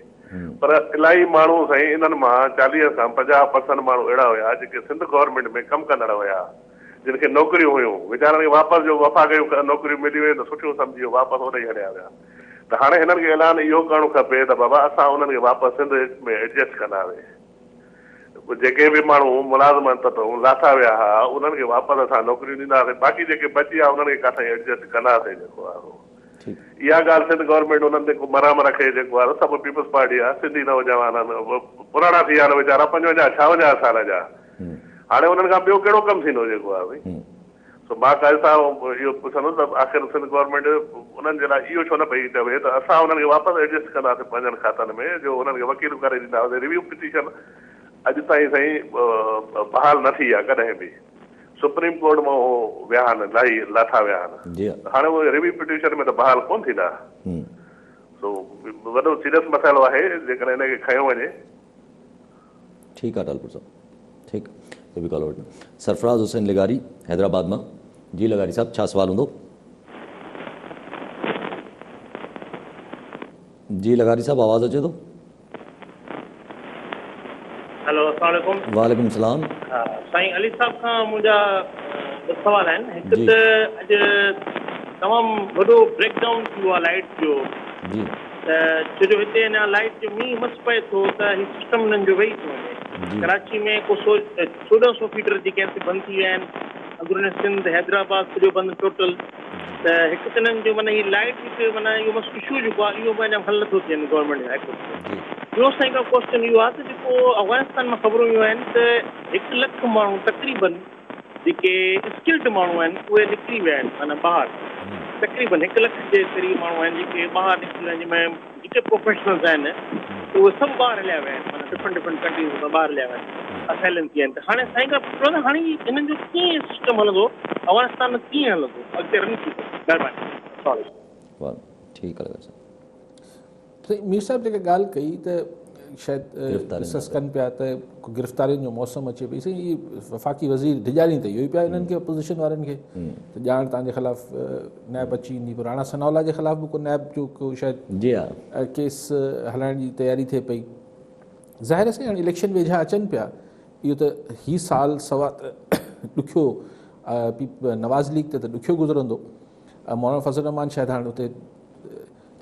पर इलाही माण्हू साईं इन्हनि मां 40 खां 50% माण्हू अहिड़ा हुया जेके सिंध गवर्नमेंट में कमु कंदड़ हुया, जिन खे नौकरियूं हुयूं, वीचारनि खे वापसि जो वफ़ाक़ियूं नौकरियूं मिली वियूं त सुठियूं सम्झियो, वापसि होॾे ई हलिया विया। त हाणे हिननि खे ऐलान इहो करणु खपे त बाबा असां उन्हनि खे वापसि सिंध में एडजस्ट कंदासीं। जेके बि माण्हू मुलाज़िमत अथऊं लाथा विया हुआ उन्हनि खे वापसि असां नौकरियूं ॾींदासीं, बाक़ी जेके बची विया उन्हनि खे किथे एडजस्ट कंदासीं जेको आहे। इहा ॻाल्हि सिंध गवर्नमेंट उन्हनि ते मराम रखे जेको आहे सभु पीपल्स पार्टी आहे, सिंधी नौजवान आहिनि, पुराणा थी विया आहिनि वीचारा 55-56 साल जा, हाणे उन्हनि खां ॿियो कहिड़ो कमु थींदो जेको आहे भई। सो मां काज़ी साहिब इहो पुछंदुसि त आख़िर सिंध गवर्नमेंट उन्हनि जे लाइ इहो छो न पई चवे त असां उन्हनि खे वापसि एडजस्ट कंदासीं पंहिंजनि खातनि में, जो उन्हनि खे वकील करे ॾींदासीं। रिव्यू पिटीशन अॼु ताईं साईं बहाल न थी आहे कॾहिं बि, सुप्रीम कोर्ट मां उहो विया आहिनि, लाथा विया आहिनि, हाणे उहे रिव्यू पिटीशन में त बहाल कोन थींदा। सो वॾो सीरियस मसइलो आहे जेकॾहिं हिनखे खयो वञे। ठीकु आहे टालपुर साहब, ठीकु आहे। बि कॉल वठो सरफराज़ हुसैन लगारी हैदराबाद मां। जी लगारी साहब छा सवाल हूंदो? जी लगारी साहब आवाज़ अचे थो? हेलो अस्सलाम वालेकुम। वालेकुम सलाम। साईं अली साहब खां मुंहिंजा ॿ सवाल आहिनि। हिकु त अॼु तमामु वॾो ब्रेकडाउन थियो आहे लाइट जो, छो जो हिते अञा लाइट जो मींहुं मस पए थो त हीउ सिस्टम हिननि जो वेही थो वञे। कराची में को 1400 फीडर जेके आहिनि से बंदि थी विया आहिनि, अंदरूनी सिंध हैदराबाद सॼो बंदि टोटल। त हिकु त हिननि जो माना हीअ लाइट हिकु माना इहो मस इशू जेको आहे इहो अञा हल नथो थियनि गवर्नमेंट जो। ॿियो साईं का क्वेश्चन इहो आहे त जेको अफ़गानिस्तान मां ख़बरूं इहो आहिनि त 1 लख माण्हू तक़रीबन जेके स्किल्ड माण्हू आहिनि उहे निकिरी विया आहिनि माना ॿाहिरि। तक़रीबन 1 लख जे क़रीब माण्हू आहिनि जेके ॿाहिरि निकिरी विया आहिनि, जंहिंमें जेके प्रोफेशनल्स आहिनि उहे सभु ॿाहिरि हलिया विया आहिनि, माना डिफरेंट कंट्रीज़ मां ॿाहिरि हलिया विया आहिनि, असाइलम थी विया आहिनि। त हाणे साईं खां पुछियो त हाणे हिननि जो कीअं सिस्टम हलंदो, अफ़गानिस्तान में कीअं हलंदो अॻिते रन थी? महिरबानी। ठीकु आहे साईं मीर साहिब जेका ॻाल्हि कई त शायदि डिस्कस कनि पिया त गिरफ़्तारियुनि जो मौसम अचे पई। साईं इहे वफ़ाक़ी वज़ीर डिॼारी त इहो ई पिया हिननि खे अपोज़िशन वारनि खे त ॼाण तव्हांजे ख़िलाफ़ नैब अची ईंदी, पर राणा सनाउल्ला जे ख़िलाफ़ बि को नैब जो को शायदि जी हा केस हलाइण जी तयारी थिए पई। ज़ाहिर आहे हाणे इलेक्शन वेझा अचनि पिया, इहो त हीउ साल सवा ॾुखियो नवाज़ लीग ते त ॾुखियो गुज़रंदो। मौलाना फज़ल रहमान शायदि हाणे हुते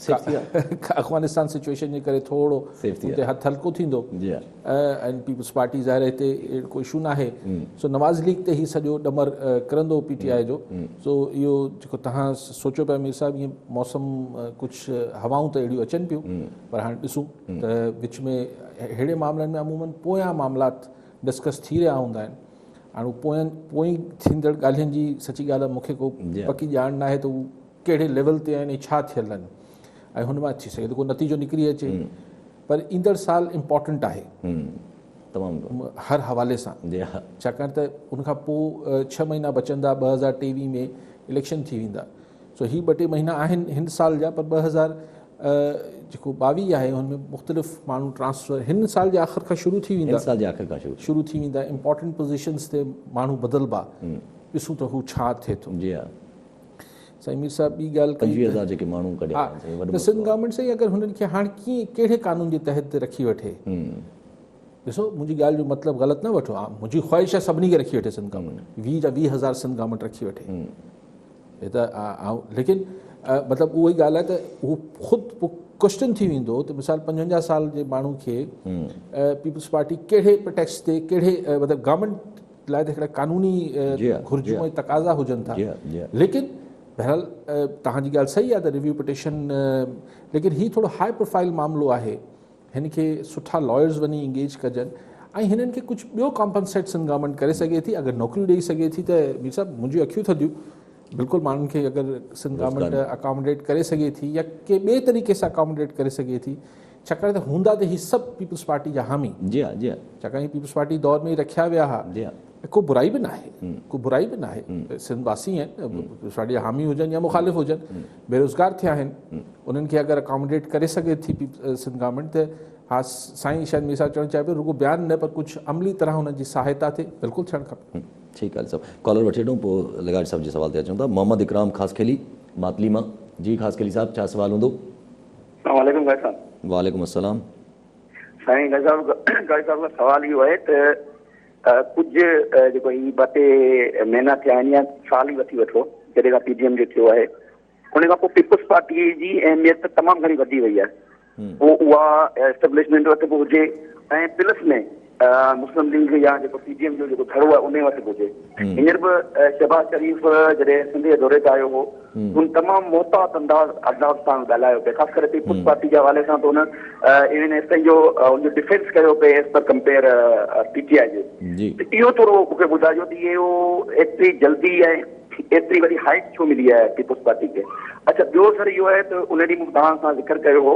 अफ़गानिस्तान सिचुएशन जे करे थोरो हुते हथु हल्को थींदो ऐं पीपल्स पार्टी ज़ाहिर हिते अहिड़ो को इशू न आहे। सो नवाज़ लीग ते ही सॼो ॾमर करंदो PTI जो। सो इहो जेको तव्हां सोचो पिया मीर साहिब, ईअं मौसम कुझु हवाऊं त अहिड़ियूं अचनि पियूं, पर हाणे ॾिसूं त विच में अहिड़े मामलनि में अमूमन पोयां मामलात डिस्कस थी रहिया हूंदा आहिनि। हाणे पोइ थींदड़ ॻाल्हियुनि जी सची ॻाल्हि आहे मूंखे को पकी ॼाण न आहे त उहे कहिड़े लेवल ते आहिनि, छा थियल आहिनि ऐं हुन मां थी सघे त को नतीजो निकिरी अचे। पर ईंदड़ साल इम्पॉर्टेंट आहे तमामु हर हवाले सां, छाकाणि त उनखां पोइ 6 महीना बचंदा, 2023 में इलेक्शन थी वेंदा। सो ही 2-3 महीना आहिनि हिन साल जा, पर 2022 आहे हुनमें मुख़्तलिफ़ माण्हू ट्रांसफर हिन साल जे आख़िर खां शुरू थी वेंदा, शुरू थी वेंदा इम्पॉर्टेंट पोज़ीशन्स ते माण्हू बदिलबा। ॾिसूं त हू छा थिए थो। जी हा साईं मीर साहिब ॿी ॻाल्हि कई, 25,000 जेके माण्हू कढिया त सिंध गवर्नमेंट साईं अगरि हुननि खे हाणे कीअं कहिड़े कानून जे तहत रखी वठे। ॾिसो मुंहिंजी ॻाल्हि जो मतिलबु ग़लति न वठो, मुंहिंजी ख़्वाहिश आहे सभिनी खे रखी वठे सिंध गवर्नमेंट, 20,000 सिंध गवर्नमेंट रखी वठे। हे त लेकिन मतिलबु उहा ई ॻाल्हि आहे त उहो ख़ुदि क्वेश्चन थी वेंदो त मिसाल 55 साल जे माण्हू खे पीपल्स पार्टी कहिड़े प्रिटेक्स्ट ते कहिड़े मतिलबु गवर्नमेंट लाइ त हिकिड़ा कानूनी घुर्जूं ऐं तक़ाज़ा हुजनि था। लेकिन बहरहाल तव्हांजी ॻाल्हि सही आहे त रिव्यू पिटिशन, लेकिन हीउ थोरो हाई प्रोफाइल मामिलो आहे, हिन खे सुठा लॉयर्स वञी इंगेज कजनि ऐं हिननि खे कुझु ॿियो कॉम्पनसेट सिंध गवर्नमेंट करे सघे थी। अगरि नौकरियूं ॾेई सघे थी त मीर साहिब मुंहिंजियूं अखियूं थधियूं, बिल्कुलु माण्हुनि खे अगरि सिंध गवर्नमेंट अकोमोडेट करे सघे थी या के ॿिए तरीक़े सां अकोमोडेट करे सघे थी, छाकाणि त हूंदा त हीअ सभु पीपल्स पार्टी जा हामी। जी हा जी हा, छाकाणि पीपल्स पार्टी दौर में ई रखिया विया हुआ। जी हा, को बुराई बि न आहे, को बुराई बि न आहे। सिंध वासी आहिनि, पीपल्स पार्टी जा हामी हुजनि या मुखालिफ़ हुजनि, बेरोज़गार थिया आहिनि, उन्हनि खे अगरि अकोमोडेट करे सघे थी सिंध गवर्नमेंट त हा साईं शायदि मीर साहिब चवणु चाहे पियो रुगो बयानु न पर कुझु अमली तरह हुननि जी सहायता थिए, बिल्कुलु थियणु खपे। ठीकु आहे सभु कॉलर वठी वठूं, पोइ लगाड़ साहिब जे सवाल ते अचूं था। मोहम्मद इकराम ख़ासखेली मातली मां। जी ख़ासखेली साहिब छा सवाल हूंदो? वालेकुम साहब। वालेकुम अस्सलाम साईं। गाजी साहब का सवाल इहो आहे त कुझु जेको ही 2-3 महीना थिया आहिनि या साल ई वठी वठो जॾहिं खां PDM जो थियो आहे, उन खां पोइ पीपल्स पार्टी जी अहमियत तमामु घणी वधी वई आहे। पोइ उहा एस्टेब्लिशमेंट वटि बि हुजे ऐं प्लस में मुस्लिम लीग या जेको PDM जो जेको धड़ो आहे उन वटि बि हुजे। हींअर बि शहबाज शरीफ़ जॾहिं सिंध जे दौरे ते आयो हो, हुन तमामु मोहतात अंदाज़ सां ॻाल्हायो पिए, ख़ासि करे पीपल्स पार्टी जे हवाले सां। त हुन इवन एस ताईं जो हुनजो डिफेंस कयो पिए एज़ पर कंपेयर PTI जे। त इहो थोरो मूंखे ॿुधाइजो त इहो एतिरी जल्दी ऐं एतिरी वॾी हाइट छो मिली आहे पीपल्स पार्टी खे। अच्छा, ॿियो सर इहो आहे त उन ॾींहुं मूं तव्हां सां ज़िक्र कयो हो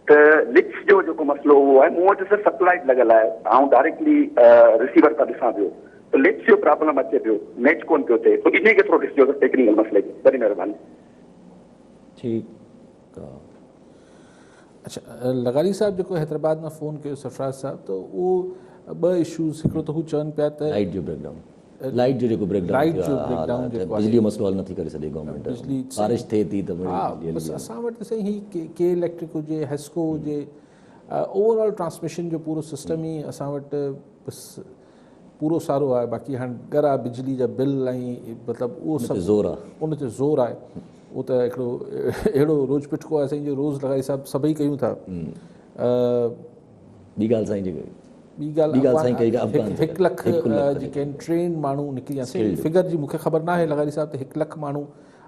त लिट्स जो जेको मसइलो उहो आहे, मूं वटि सिर्फ़ु सप्लाइट लॻल आहे, ऐं डायरेक्टली रिसीवर सां ॾिसां पियो त लिट्स जो प्रॉब्लम अचे पियो, मैच कोन पियो थिए, त इन खे थोरो ॾिसिजो टेक्निकल मसइले खे, वॾी महिरबानी। ठीकु आहे। अच्छा, लगारी साहिब जेको हैदराबाद मां फ़ोन कयो सरफराज़ साहिब, त उहो 2 इशूज़, हिकिड़ो त हू चवनि पिया त लाइट जो ब्रेकडाउन, लाइट जो जेको ब्रेकडाउन बिजली जो मसइलो हल नथी करे सघे गवर्नमेंट, बारिश थिए थी त असां वटि त साईं ही के इलेक्ट्रिक हुजे, हेस्को हुजे, ओवरऑल ट्रांसमिशन जो पूरो सिस्टम ई असां वटि बसि पूरो सारो आहे। बाक़ी हाणे घर आहे, बिजली जा बिल ऐं मतिलबु उहो सभु ज़ोर आहे, उन ते ज़ोर आहे। उहो त हिकिड़ो अहिड़ो रोज़ पिटको आहे साईं जो रोज़ लॻाई सभई कयूं था। ॿी ॻाल्हि साईं जेके ॿी ॻाल्हि 1 लख जेके आहिनि ट्रेन माण्हू निकिरी विया साईं, फिगर जी मूंखे ख़बर न आहे लॻारी साहिब, त 1 लख माण्हू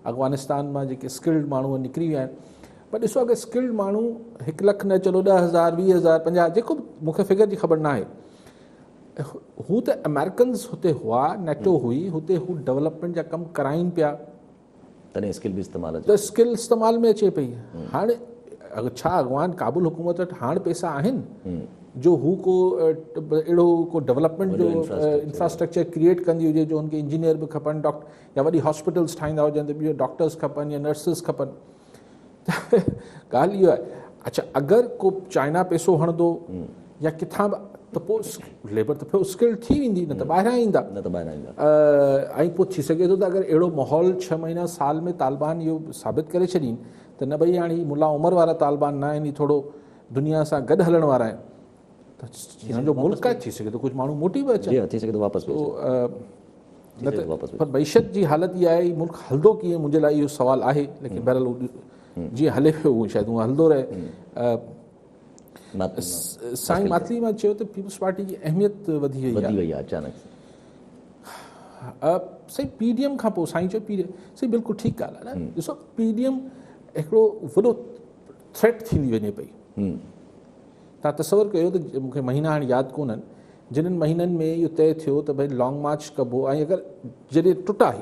अफ़गानिस्तान मां जेके स्किल्ड माण्हू निकिरी विया आहिनि। पर ॾिसो अगरि स्किल्ड माण्हू 1 लख न चलो 10,000 20,000 50 जेको मूंखे फिगर जी ख़बर न आहे, हू त अमेरिकन्स हुते हुआ, नेटो हुई, हुते हू डेवलपमेंट जा कमु कराइनि पिया, तॾहिं स्किल बि इस्तेमालु त स्किल इस्तेमाल में अचे पई। हाणे छा अॻवान काबुल हुकूमत वटि हाणे पैसा आहिनि जो हू को अहिड़ो को डेवलपमेंट जो इंफ्रास्ट्रक्चर क्रिएट कंदी हुजे, जो हुनखे इंजीनियर बि खपनि, या वॾी हॉस्पिटल्स ठाहींदा हुजनि त ॿियो डॉक्टर्स खपनि या नर्सिस खपनि। ॻाल्हि इहो आहे। अच्छा, अगरि को चाइना पैसो हणंदो या किथां बि, त पोइ लेबर त पोइ स्किल्ड थी वेंदी, न त ॿाहिरां ईंदा, ऐं पोइ थी सघे थो त अगरि अहिड़ो माहौल 6 महीना साल में तालिबान इहो साबित करे छॾीनि त न भई हाणे मुला उमर वारा तालिबान न आहिनि, थोरो दुनिया सां गॾु हलण वारा आहिनि, त हिन जो मुल्क आहे, थी सघे थो कुझु माण्हू मोटी बि अचे, थी सघे थो वापसि। पर मैशत जी हालति इहा आहे, मुल्क हलंदो कीअं, मुंहिंजे लाइ इहो सुवालु आहे। लेकिन बहरहाल जीअं हले पियो उहो शायदि उहो हलंदो रहे। साईं मातली मां चयो त पीपल्स पार्टी जी अहमियत वधी वई आहे अचानक। साईं PDM खां पोइ साईं चयो PDM, साईं बिल्कुलु ठीकु ॻाल्हि आहे न। ॾिसो PDM हिकिड़ो वॾो थ्रेट थींदी वञे पई। तव्हां तसवर कयो त मूंखे महीना हाणे यादि कोन्हनि, जिन्हनि महीननि में इहो तय थियो त भई लॉन्ग मार्च कबो, ऐं अगरि जॾहिं टुटाई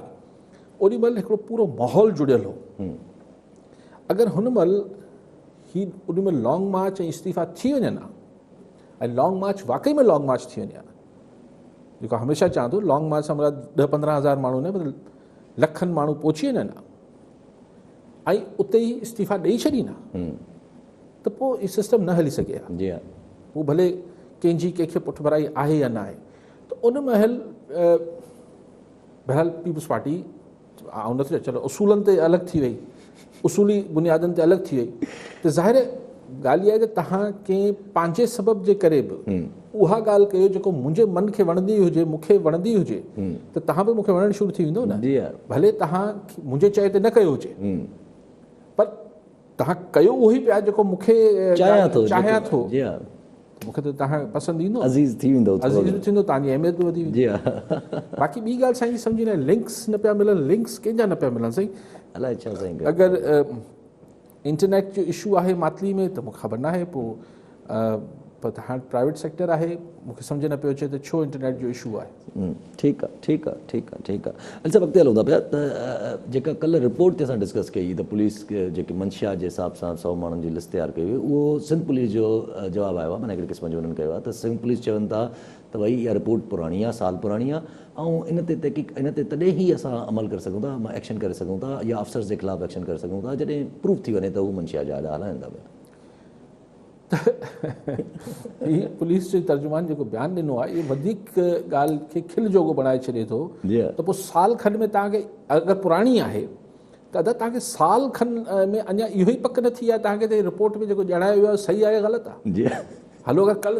ओॾी महिल हिकिड़ो पूरो माहौल जुड़ियल हो। अगरि हुन महिल ही उन में लॉन्ग मार्च ऐं इस्तीफ़ा थी वञनि हा, ऐं लॉन्ग मार्च वाकई में लॉन्ग मार्च थी वञे हा, जेको हमेशह चवां थो लॉन्ग मार्च सां मतलब 10-15 हज़ार माण्हू न, मतिलबु लखनि माण्हू पहुची वञनि हा, ऐं उते ई इस्तीफ़ा ॾेई छॾीनि हा, त पोइ इहो सिस्टम न हली सघे हा। पोइ भले कंहिंजी कंहिंखे पुठभराई आहे या न आहे, त उन महिल बहरहाल पीपल्स पार्टी ऐं नथी चलो उसूलनि ते अलॻि थी वई, उसूली बुनियादनि ते अलॻि थी वई, त ज़ाहिर ॻाल्हि इहा आहे त तव्हां कंहिं पंहिंजे सबब जे करे बि उहा ॻाल्हि कयो जेको मुंहिंजे मन खे वणंदी हुजे, मूंखे वणंदी हुजे, त तव्हां बि मूंखे वणणु शुरू थी वेंदो न। भले तव्हां मुंहिंजे चए ते न कयो हुजे, पर तव्हां कयो उहो ई पिया जेको मूंखे चाहियां थो, मूंखे त तव्हां पसंदि ईंदो, अज़ीज़ थी वेंदो, अज़ीज़ बि थींदो, तव्हांजी अहमियत बि वधी वेंदी। बाक़ी ॿी ॻाल्हि साईं सम्झी न, लिंक्स न पिया मिलनि, लिंक्स कंहिंजा न पिया मिलनि साईं। अलाए छा साईं, अगरि इंटरनेट जो इशू आहे मातली में त मूंखे ख़बर न आहे, पोइ पर हाणे प्राइवेट सेक्टर आहे, मूंखे सम्झ न पियो अचे त छो इंटरनेट जो इशू आहे। ठीकु आहे, ठीकु आहे, ठीकु आहे, ठीकु आहे। अल सभु अॻिते हलूं था पिया त जेका कल्ह रिपोर्ट ते असां डिस्कस कई त पुलिस जेके मंशा जे हिसाब सां 100 माण्हुनि जी लिस्ट तयारु कई हुई, उहो सिंध पुलिस जो जवाबु आयो आहे, माना हिकिड़े क़िस्म जो हुननि कयो आहे त सिंध पुलिस चवनि था त भई इहा रिपोर्ट पुराणी आहे, साल पुराणी आहे, ऐं इन ते तहक़ीक़ इन ते तॾहिं ई असां अमल करे सघूं था, एक्शन करे सघूं था, या अफ़सर्स जे ख़िलाफ़ु एक्शन करे सघूं था जॾहिं प्रूफ थी वञे त उहो मंशा जा हलाइनि था पिया। हीअ पुलिस जो तर्जुमान जेको बयानु ॾिनो आहे, इहो वधीक ॻाल्हि खे खिल जोॻो बणाए छॾे थो, त पोइ साल खनि में तव्हांखे अगरि पुराणी आहे त अगरि तव्हांखे साल खनि में अञा इहो ई पक न थी आहे तव्हांखे त रिपोर्ट में जेको ॼाणायो वियो आहे सही आहे या ग़लति आहे। हलो अगरि कल्ह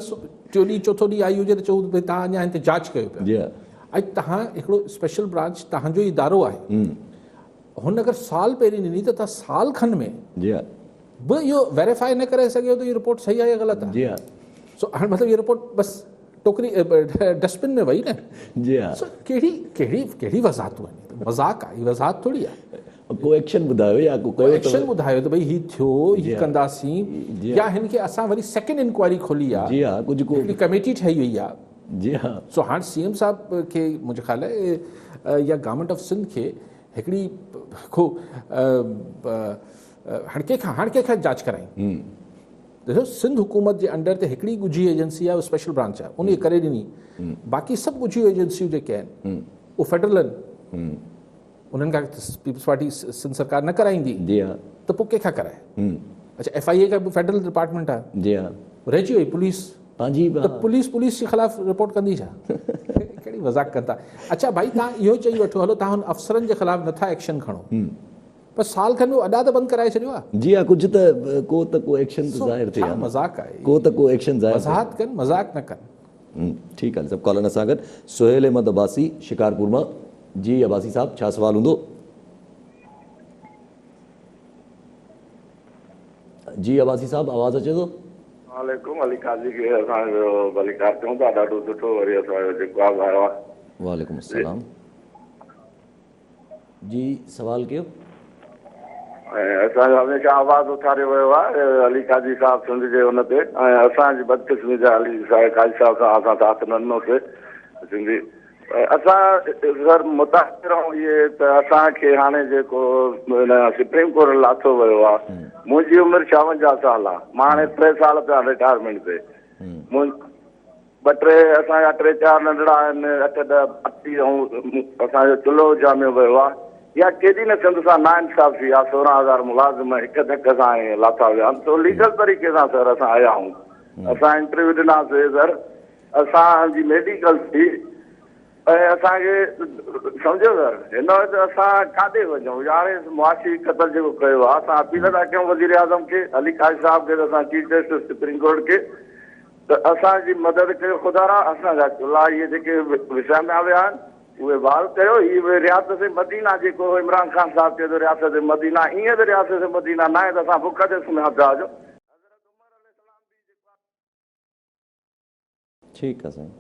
टियों ॾींहुं चोथों ॾींहुं आई हुजे त चऊं भई तव्हां अञा हिन ते जांच कयो पिया, ऐं तव्हां हिकिड़ो स्पेशल ब्रांच तव्हांजो ई इदारो आहे, हुन अगरि साल पहिरीं ॾिनी त तव्हां साल खनि में बि इहो वेरीफाई न करे सघियो त इहा रिपोर्ट सही आहे या ग़लति आहे। सो हाणे मतिलबु इहा रिपोर्ट बसि टोकरी डस्टबिन में वई न। कहिड़ी वज़ाहतूं आहिनि, मज़ाक आहे, वज़ाहत थोरी आहे। को एक्शन ॿुधायो या को एक्शन ॿुधायो त भई हीअ थियो, हीअ कंदासीं, या हिन खे असां वरी सेकेंड इंक्वायरी खोली आहे, कुझु हिकिड़ी कमेटी ठही वई आहे। जी हा। सो हाणे CM साहब खे मुंहिंजे ख़्याल आहे या गवर्नमेंट ऑफ सिंध खे हिकिड़ी को हाणे कंहिंखां जांच कराई। ॾिसो सिंध हुकूमत जे अंडर ते हिकिड़ी ॻुझी एजेंसी आहे, स्पेशल ब्रांच आहे, उन करे ॾिनी। बाक़ी सभु ॻुझियूं एजेंसियूं जेके आहिनि उहे फेडरल आहिनि, उन्हनि खां पीपल्स पार्टी सिंध सरकार न कराईंदी त पोइ कंहिंखां कराए। अच्छा FIA का बि फेडरल डिपार्टमेंट आहे, रहिजी वई पुलिस पंहिंजी, त पुलिस जे ख़िलाफ़ रिपोर्ट कंदी छा? कहिड़ी मज़ाक कंदा। अच्छा भाई तव्हां इहो चई वठो, हलो तव्हां हुन अफ़सरनि जे ख़िलाफ़ नथा एक्शन खणो, पर साल खनि में अॾा त बंदि कराए छॾियो आहे। जी हा, कुझु त को एक्शन त ज़ाहिर थिए, मज़ाक आहे, को एक्शन ज़ाहिर, वज़ाहत कनि, मज़ाक न कनि। ठीकु आहे, सभु कॉलर सां गॾु सुहेल अहमद अब्बासी शिकारपुर मां। जी अब्बासी साहब, छा सुवाल हूंदो? जी अब्बासी साहब आवाज़ अचे थो? वालेकुम, अली काजी खे असांजो भलीकार चऊं था, ॾाढो सुठो। वरी असांजो जेको आयो आहे। वालेकुम अस्सलाम। जी सवाल कयो। ऐं असांजो हमेशह आवाज़ उथारियो वियो आहे अली काजी साहिब सिंध जे हुन ते, ऐं असांजी बदकिस्मती जा अली काजी साहिब सां असां साथ न ॾिनोसीं सिंधी। असां सर मुतासिर आहियूं इहे त असांखे हाणे जेको सुप्रीम कोर्ट लाथो वियो आहे, मुंहिंजी उमिरि 56 साल आहे, मां हाणे 3 साल पिया रिटायरमेंट ते, 2-3 असांजा 3-4 नंढड़ा आहिनि, 8-10 भाती, ऐं असांजो चुल्हो जामियो वियो आहे। या केॾी न सिंध सां नाइंसाफ़ी आहे, 16,000 मुलाज़िम हिक धक सां लाथा विया आहिनि। तो लीगल तरीक़े सां सर असां आया आहियूं, असां इंटरव्यू ॾिनासीं सर, असांजी मेडिकल थी, ऐं असांखे सम्झो सर हिन वक़्तु असां काॾे वञूं? हाणे मुआशी क़तल जेको कयो आहे, असां अपील था कयूं वज़ीर आज़म खे, अली काजी साहिब खे, असां चीफ जस्टिस सुप्रीम कोर्ट खे, त असांजी मदद कयो ख़ुदा। असांजा चुल्हा इहे जेके विछाया विया आहिनि उहे बहाल कयो। हीअ रियासत मदीना जेको इमरान ख़ान साहिबु चए थो रियासत मदीना, ईअं त रियासत मदीना न आहे त असां बुख ते सुम्हिया पिया हुजूं। ठीकु आहे साईं।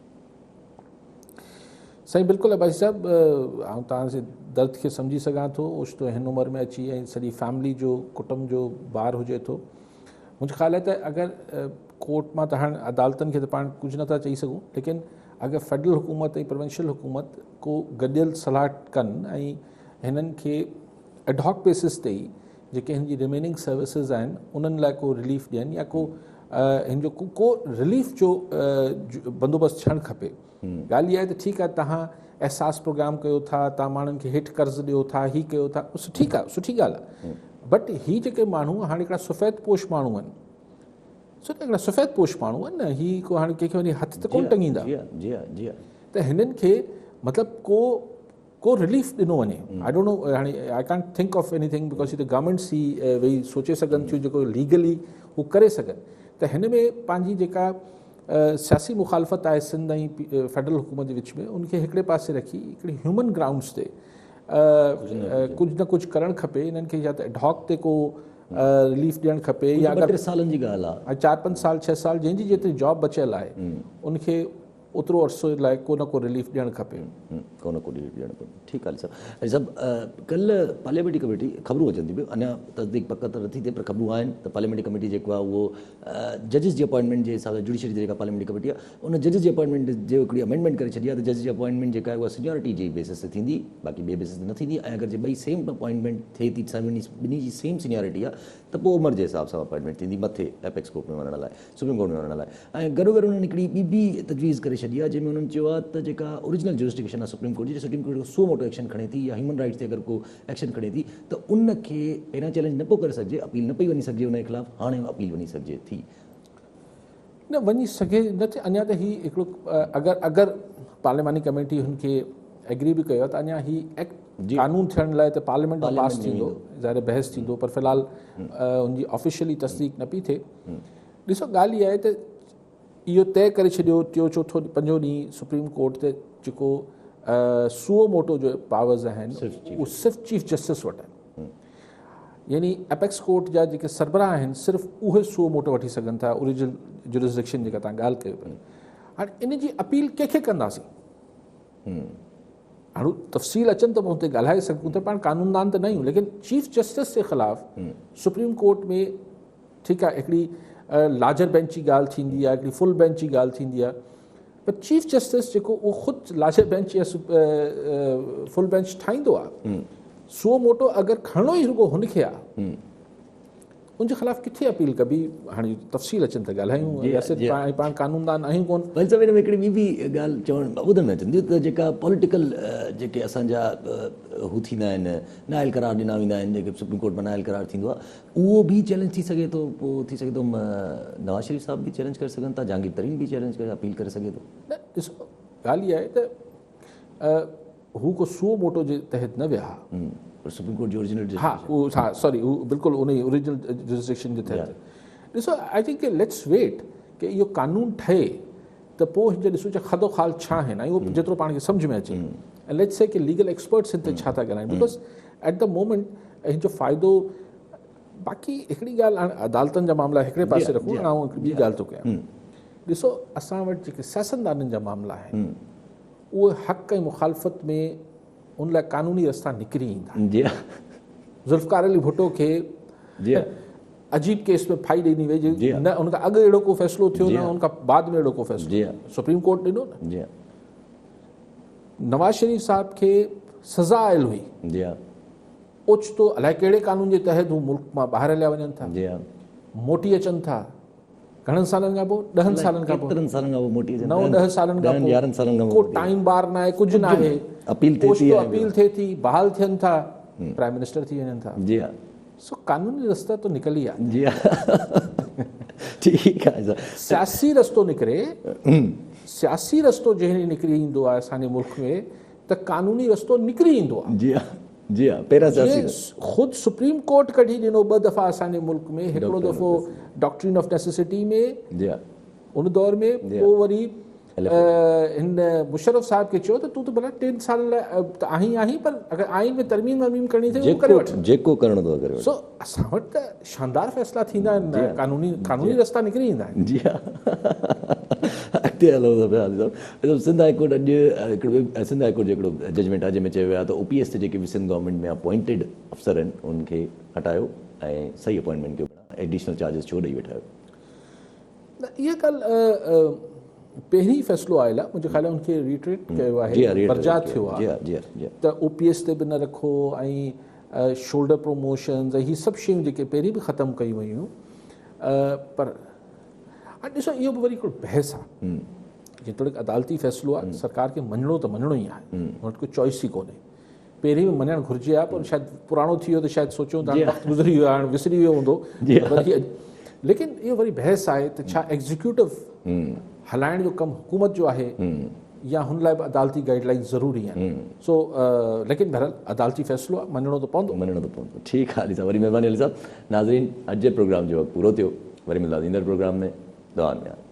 साईं बिल्कुलु अब्बासी साहिब, आउं तव्हांजे दर्द खे सम्झी सघां थो। ओचितो हिन उमिरि में अची ऐं सॼी फैमिली जो कुटुंब जो ॿारु हुजे थो। मुंहिंजो ख़्यालु आहे त अगरि कोर्ट मां त हाणे अदालतनि खे त पाण कुझु नथा चई सघूं, लेकिन अगरि फेडरल हुकूमत ऐं प्रोविंशियल हुकूमत को गॾियल सलाह कनि ऐं हिननि खे एडहॉक बेसिस ते ई जेके हिन जी रिमेनिंग सर्विसिस आहिनि उन्हनि लाइ को रिलीफ ॾियनि, या को हिन जो को रिलीफ जो बंदोबस्तु थियणु खपे। ॻाल्हि इहा आहे त ठीकु आहे, तव्हां एहसास प्रोग्राम कयो था, तव्हां माण्हुनि खे हेठि कर्ज़ु ॾियो था, हीअ कयो था, ठीकु आहे, सुठी ॻाल्हि आहे। बट हीअ जेके माण्हू हाणे हिकिड़ा सफ़ेद पोश माण्हू आहिनि, हिकिड़ा सफ़ेद पोश माण्हू आहिनि न, हीअ को हाणे कंहिंखे वञी हथ त कोन टंगींदा, त हिननि खे मतिलबु को रिलीफ ॾिनो वञे। आई डोंट नो, हाणे I can't think of anything because हीअ त गवर्नमेंट्स ई वेही सोचे सघनि थियूं जेको लीगली हू करे सघनि। त हिन में पंहिंजी जेका सियासी मुखालफ़त आहे सिंध ऐं फेडरल हुकूमत जे विच में, उनखे हिकिड़े पासे रखी हिकिड़ी ह्यूमन ग्राउंड्स ते कुझु न कुझु करणु खपे। हिननि खे या त एडहॉक ते को रिलीफ ॾियणु खपे, या अगरि 3 सालनि जी ॻाल्हि आहे, 4-5 साल 6 साल जंहिंजी जेतिरी जॉब बचियल आहे उनखे ओतिरो अरसो लाइ को न को रिलीफ ॾियणु खपे, को न को रिलीफ ॾियणु खपे। ठीकु आहे सर। सभु कल्ह पार्लियामेंट्री कमेटी ख़बरूं अचनि थियूं, अञा तस्दीक पक त नथी थिए, पर ख़बरूं आहिनि त पार्लियामेंट्री कमेटी जेको आहे उहो जजिस जी अपॉइंटमेंट जे हिसाब सां जुडिशरी जेका पार्लियामेंट्री कमेटी आहे उन जजिस जी अपॉइंटमेंट जो हिकिड़ी अमेंडमेंट करे छॾी आहे त जजिस जी अपॉइंटमेंट जेका आहे उहा सीनियरिटी जी बेसिस ते थींदी, बाक़ी ॿिए बेसिस ते न थींदी। ऐं अगरि जे ॿई सेम अपॉइंटमेंट थिए थी, ॿिन्ही जी सेम सीनियरिटी आहे, त पोइ उमिरि जे हिसाब सां अपॉइंटमेंट थींदी मथे एपेक्स कोर्ट में वञण लाइ, सुप्रीम कोर्ट में वञण लाइ। ऐं गॾो गॾु उन्हनि हिकिड़ी ॿी बि तजवीज़ करे छॾी आहे, जंहिंमें उन्हनि चयो आहे त जेका ओरिजिनल जुरिस्डिक्शन आहे सुप्रीम कोर्ट जी, सुप्रीम कोर्ट सो मोटो एक्शन खणे थी या ह्यूमन राइट्स ते अगरि को एक्शन खणे थी त उनखे पहिरियां चैलेंज न पियो करे सघिजे, अपील न पई वञी सघिजे उनजे ख़िलाफ़ु, हाणे अपील वञी सघिजे थी, न वञी सघे न थिए। अञा त हीअ हिकिड़ो अगरि पार्लियामानी कमेटी हुनखे एग्री बि कयो त अञा हीअ एक्ट कानून थियण लाइ त पार्लियामेंट में पास थींदो, ज़ाहिर बहस थींदो, पर फ़िलहाल हुनजी ऑफिशियली तस्दीक न पई थिए। ॾिसो ॻाल्हि इहा आहे त इहो तइ करे छॾियो 4-5 ॾींहुं सुप्रीम कोर्ट ते जेको सुओ मोटो जो पावर्स आहिनि उहो सिर्फ़ु चीफ जस्टिस वटि आहिनि, यानी एपेक्स कोर्ट जा जेके सरबराह आहिनि सिर्फ़ु उहे सुओ मोटो वठी सघनि था, ओरिजिनल जुरिस्डिक्शन जेका तव्हां ॻाल्हि कयो पिया। हाणे इन जी अपील कंहिंखे कंदासीं? हाणे तफ़सील अचनि त हुते ॻाल्हाए सघूं था, पाण कानूनदान त न आहियूं, लेकिन चीफ जस्टिस जे ख़िलाफ़ु सुप्रीम कोर्ट में ठीकु आहे हिकिड़ी लार्जर बेंच जी ॻाल्हि थींदी आहे, हिकिड़ी फुल बेंच जी ॻाल्हि थींदी आहे, पर चीफ जस्टिस जेको उहो ख़ुदि लार्जर बेंच या फुल बेंच ठाहींदो आहे, सुओ मोटो अगरि खणणो ई रुगो हुनखे आहे, उनजे ख़िलाफ़ु किथे अपील कबी? हाणे तफ़सील अचनि त ॻाल्हायूं, पाण कानूनदान आहियूं कोन। वरी सभु हिन में हिकिड़ी ॿी बि ॻाल्हि चवणु ॿुधण में अचनि थियूं त जेका पॉलिटिकल जेके असांजा हू थींदा आहिनि, नाइल करार ॾिना वेंदा आहिनि, जेके सुप्रीम कोर्ट में नाइल करार थींदो आहे, उहो बि चैलेंज थी सघे थो, पोइ थी सघे थो नवाज़ शरीफ़ साहिब बि चैलेंज करे सघनि था, जहांगीर तरीन बि चैलेंज करे अपील करे सघे थो। न ॾिसो ॻाल्हि इहा आहे त हू को सुओ मोटो जे तहत न विया, सुप्रीम कोर्ट जो ओरिजिनल, हा उहो, हा सॉरी, हू बिल्कुलु उन ओरिजिनल जुरिस्डिक्शन जे तहत। ॾिसो आई थिंक लेट्स वेट कि इहो कानून ठहे त पोइ हिन ॾिसो खदो ख़ाल छा आहिनि, ऐं उहो जेतिरो पाण खे सम्झ में अचे, ऐं लेट्स से कि लीगल एक्सपर्ट्स हिन ते छा था ॻाल्हाइनि, बिकॉज एट द मोमेंट हिन जो फ़ाइदो बाक़ी हिकिड़ी ॻाल्हि हाणे अदालतनि जा मामला हिकिड़े पासे रखूं, ऐं ॿी ॻाल्हि थो कयां। ॾिसो, असां वटि जेके सियासतदाननि जा मामला आहिनि उहे हक़ ऐं मुखालफ़त में उन लाइ कानूनी रस्ता निकिरी ईंदा। ज़ुल्फ़िकार अली भुट्टो खे अजीब केस में फाई ॾिनी वई, न उनखां अॻु अहिड़ो को फ़ैसिलो थियो, न उनखां बाद में अहिड़ो को फ़ैसिलो सुप्रीम कोर्ट ॾिनो न। नवाज़ शरीफ़ साहब खे सज़ा आयल हुई, ओचितो अलाए कहिड़े कानून जे तहत हू मुल्क मां ॿाहिरि हलिया वञनि था, मोटी अचनि था। घणनि सालनि खां पोइ? 10 सालनि खां पोइ, 9 10 सालनि खां पोइ। को टाइम बार न आहे, कुझु न आहे, अपील थिए थी, बहाल थियनि था, प्राइम मिनिस्टर थी वञनि था। सो कानूनी रस्ता तो निकली आहे। ठीकु आहे, सियासी रस्तो निकिरे, सियासी रस्तो जंहिं निकिरी ईंदो आहे असांजे मुल्क में, त कानूनी रस्तो निकिरी ईंदो आहे। ख़ुदि सुप्रीम कोर्ट कढी ॾिनो 2 दफ़ा असांजे मुल्क में, हिकिड़ो दफ़ो डॉक्ट्रिन ऑफ नेसेसिटी में उन दौर में, पोइ वरी हिन मुशर्रफ साहब खे चयो त तूं त भला 3 सालनि लाइ आहीं, पर अगरि आइन में तरमीम वरमीम करणी थिए उहो करे वठ, जेको करणो अथव करे वठ। सो असां वटि त शानदार फ़ैसिला थींदा आहिनि, कानूनी रस्ता निकिरी ईंदा आहिनि। जी हा, अॻिते हलो त सिंध हाईकोर्ट अॼु सिंध हाईकोर्ट जो हिकिड़ो जजमेंट आहे जंहिंमें चयो वियो आहे त OPS ते जेके बि सिंध गवर्नमेंट में अपॉइंटेड अफ़सर आहिनि उनखे हटायो ऐं सही अपॉइंटमेंट कयो, एडिशनल चार्जिस छो ॾेई वेठा आहियो। इहा ॻाल्हि पहिरीं फ़ैसिलो आयल आहे, मुंहिंजे ख़्याल में उनखे रिट्रीट कयो आहे, बरजात थियो आहे त OPS ते बि न रखो, ऐं शोल्डर प्रमोशन्स ऐं हीअ सभु शयूं जेके पहिरीं बि ख़तमु कयूं वयूं। पर हाणे ॾिसो, इहो बि वरी हिकिड़ो बहस आहे। जेतोणीकि अदालती फ़ैसिलो आहे, सरकार खे मञिणो त मञिणो ई आहे, हुन वटि कोई चॉइस ई कोन्हे। पहिरीं बि मञणु घुरिजे आहे, पर शायदि पुराणो थी वियो त शायदि सोचियो त वक़्तु गुज़री वियो आहे, हाणे विसरी वियो हूंदो। लेकिन इहो वरी बहस आहे त छा एग्ज़ीक्यूटिव हलाइण जो कमु हुकूमत जो आहे, या हुन लाइ बि अदालती गाइडलाइन ज़रूरी आहिनि। सो लेकिन बहरहाल अदालती फ़ैसिलो आहे, मञिणो त पवंदो। ठीकु आहे अली साहब, वरी महिरबानी अली साहब। नाज़रीन, अॼु जे प्रोग्राम जो वक़्तु पूरो थियो, वरी मिलंदासीं ईंदड़ प्रोग्राम में। दुआ में।